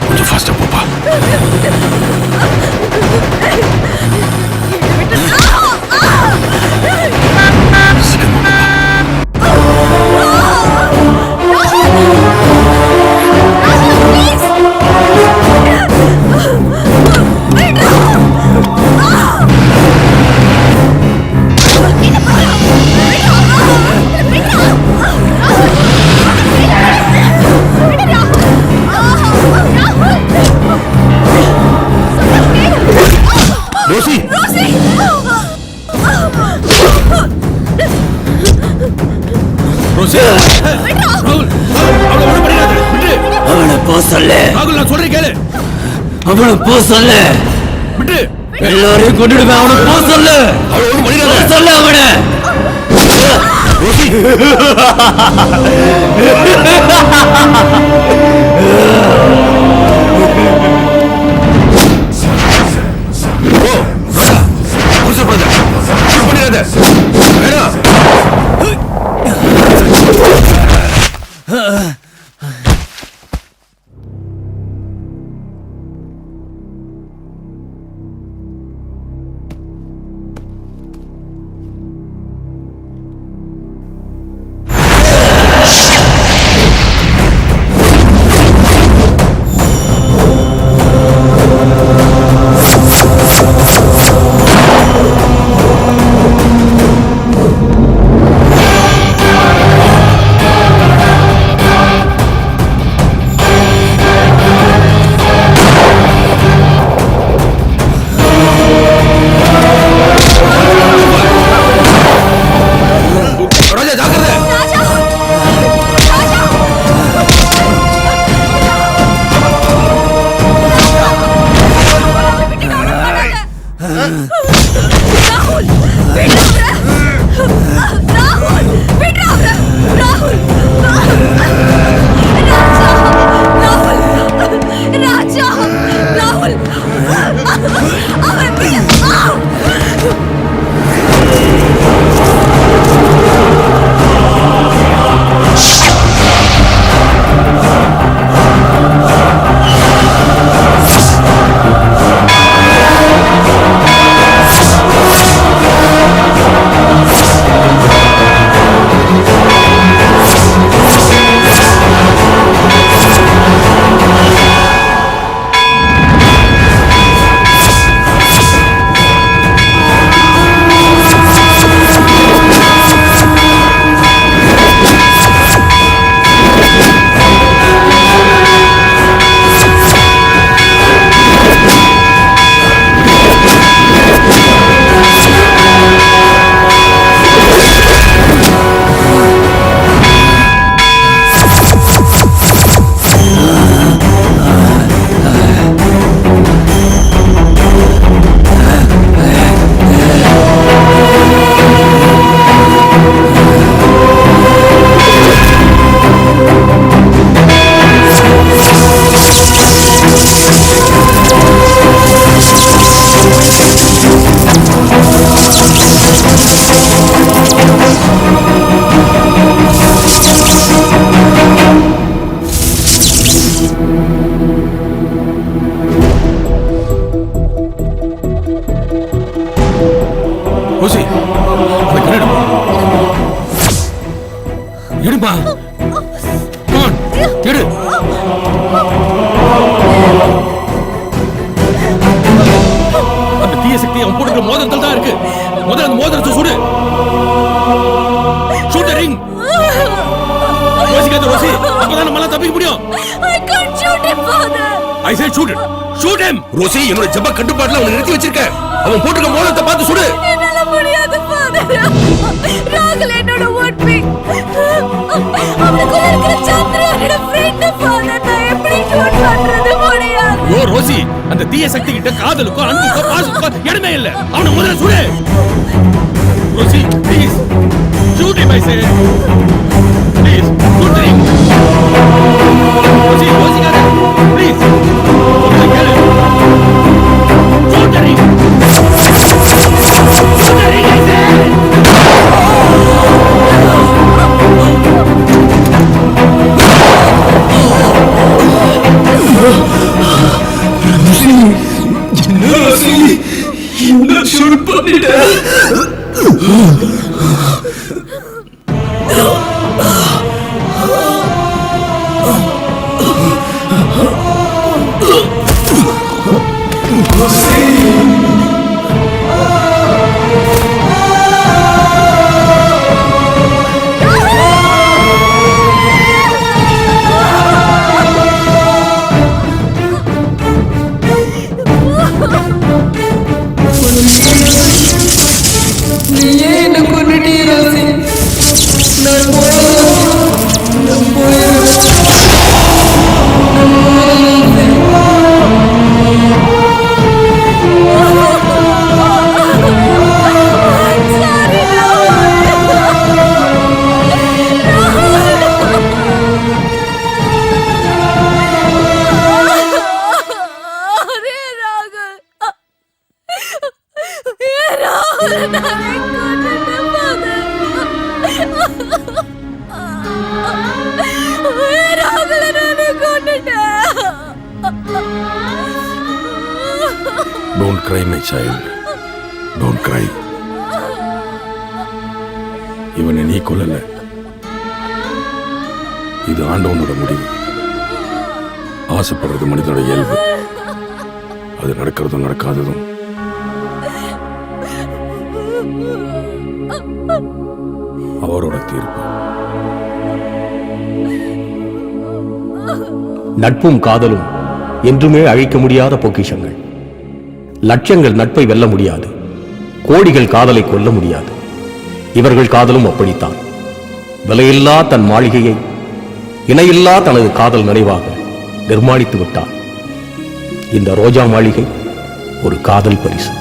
கொஞ்சம் ஃபாஸ்டா போப்பா. ரோசி, ரோசி, ராகுல், அவளை ஒண்ணும் பண்ணிடாத, விட்டு. அவனை போ சொல்லு. ராகுல், நான் சொல்றேன் கேளு. அவனை போ சொல்லு. விட்டு. எல்லாரையும் கொண்டுடுவேன். அவனை போ சொல்லு. அவளை ஒண்ணும் பண்ணிடாத. சொல்லு அவனை. எடுப்பா எடு. அந்த தீய சக்தி அவன் போட்டுக்கிற மோதிரத்தில் தான் இருக்கு. முதல்ல அந்த மோதிரத்தை சுடு. ஷூட் தி ரிங். யோசிக்காத ரோசி, அப்பதான் நம்மளால தப்பிக்க முடியும். I can't shoot him, father. I said shoot him. Shoot him. Rosie, என்னோட ஜப கட்டுப்பாட்டுல அவனை நிறுத்தி வச்சிருக்க. அவன் போட்டுக்கிற மோதிரத்தை பார்த்து சுடு. என்னால முடியாது, father. ராகுல் என்னோட ஓட்பி. அவனுக்குள்ள இருக்கிற சந்திரனோட ஃப்ரெண்ட், father. நான் எப்படி ஷூட் பண்றது முடியாது. யோ ரோசி, அந்த தீய சக்தி கிட்ட காதலுக்கோ அன்புக்கோ பாசத்துக்கோ இடமே இல்ல. அவனை முதல்ல சுடு. Rosie, please shoot him, I said. Please, shoot the ring. Rosie, யோசிக்காத. Please. Shoot the ring. Shoot the ring, I said. என்ன ஷூட் பண்ணிட்ட? Don't cry my child, don't கிரை. இவனை நீ கொல்லல, இது ஆண்டவனோட முடிவு. ஆசைப்படுறது மனிதனோட இயல்பு, அது நடக்கிறதும் நடக்காததும் அவரோட தீர்ப்பு. நட்பும் காதலும் என்றுமே அழிக்க முடியாத பொக்கிஷங்கள். லட்சங்கள் நட்பை வெல்ல முடியாது, கோடிகள் காதலை கொல்ல முடியாது. இவர்கள் காதலும் அப்படித்தான். விலையில்லா தன் மாளிகையை இணையில்லா தனது காதல் நினைவாக நிர்மாணித்து விட்டான். இந்த ரோஜா மாளிகை ஒரு காதல் பரிசு.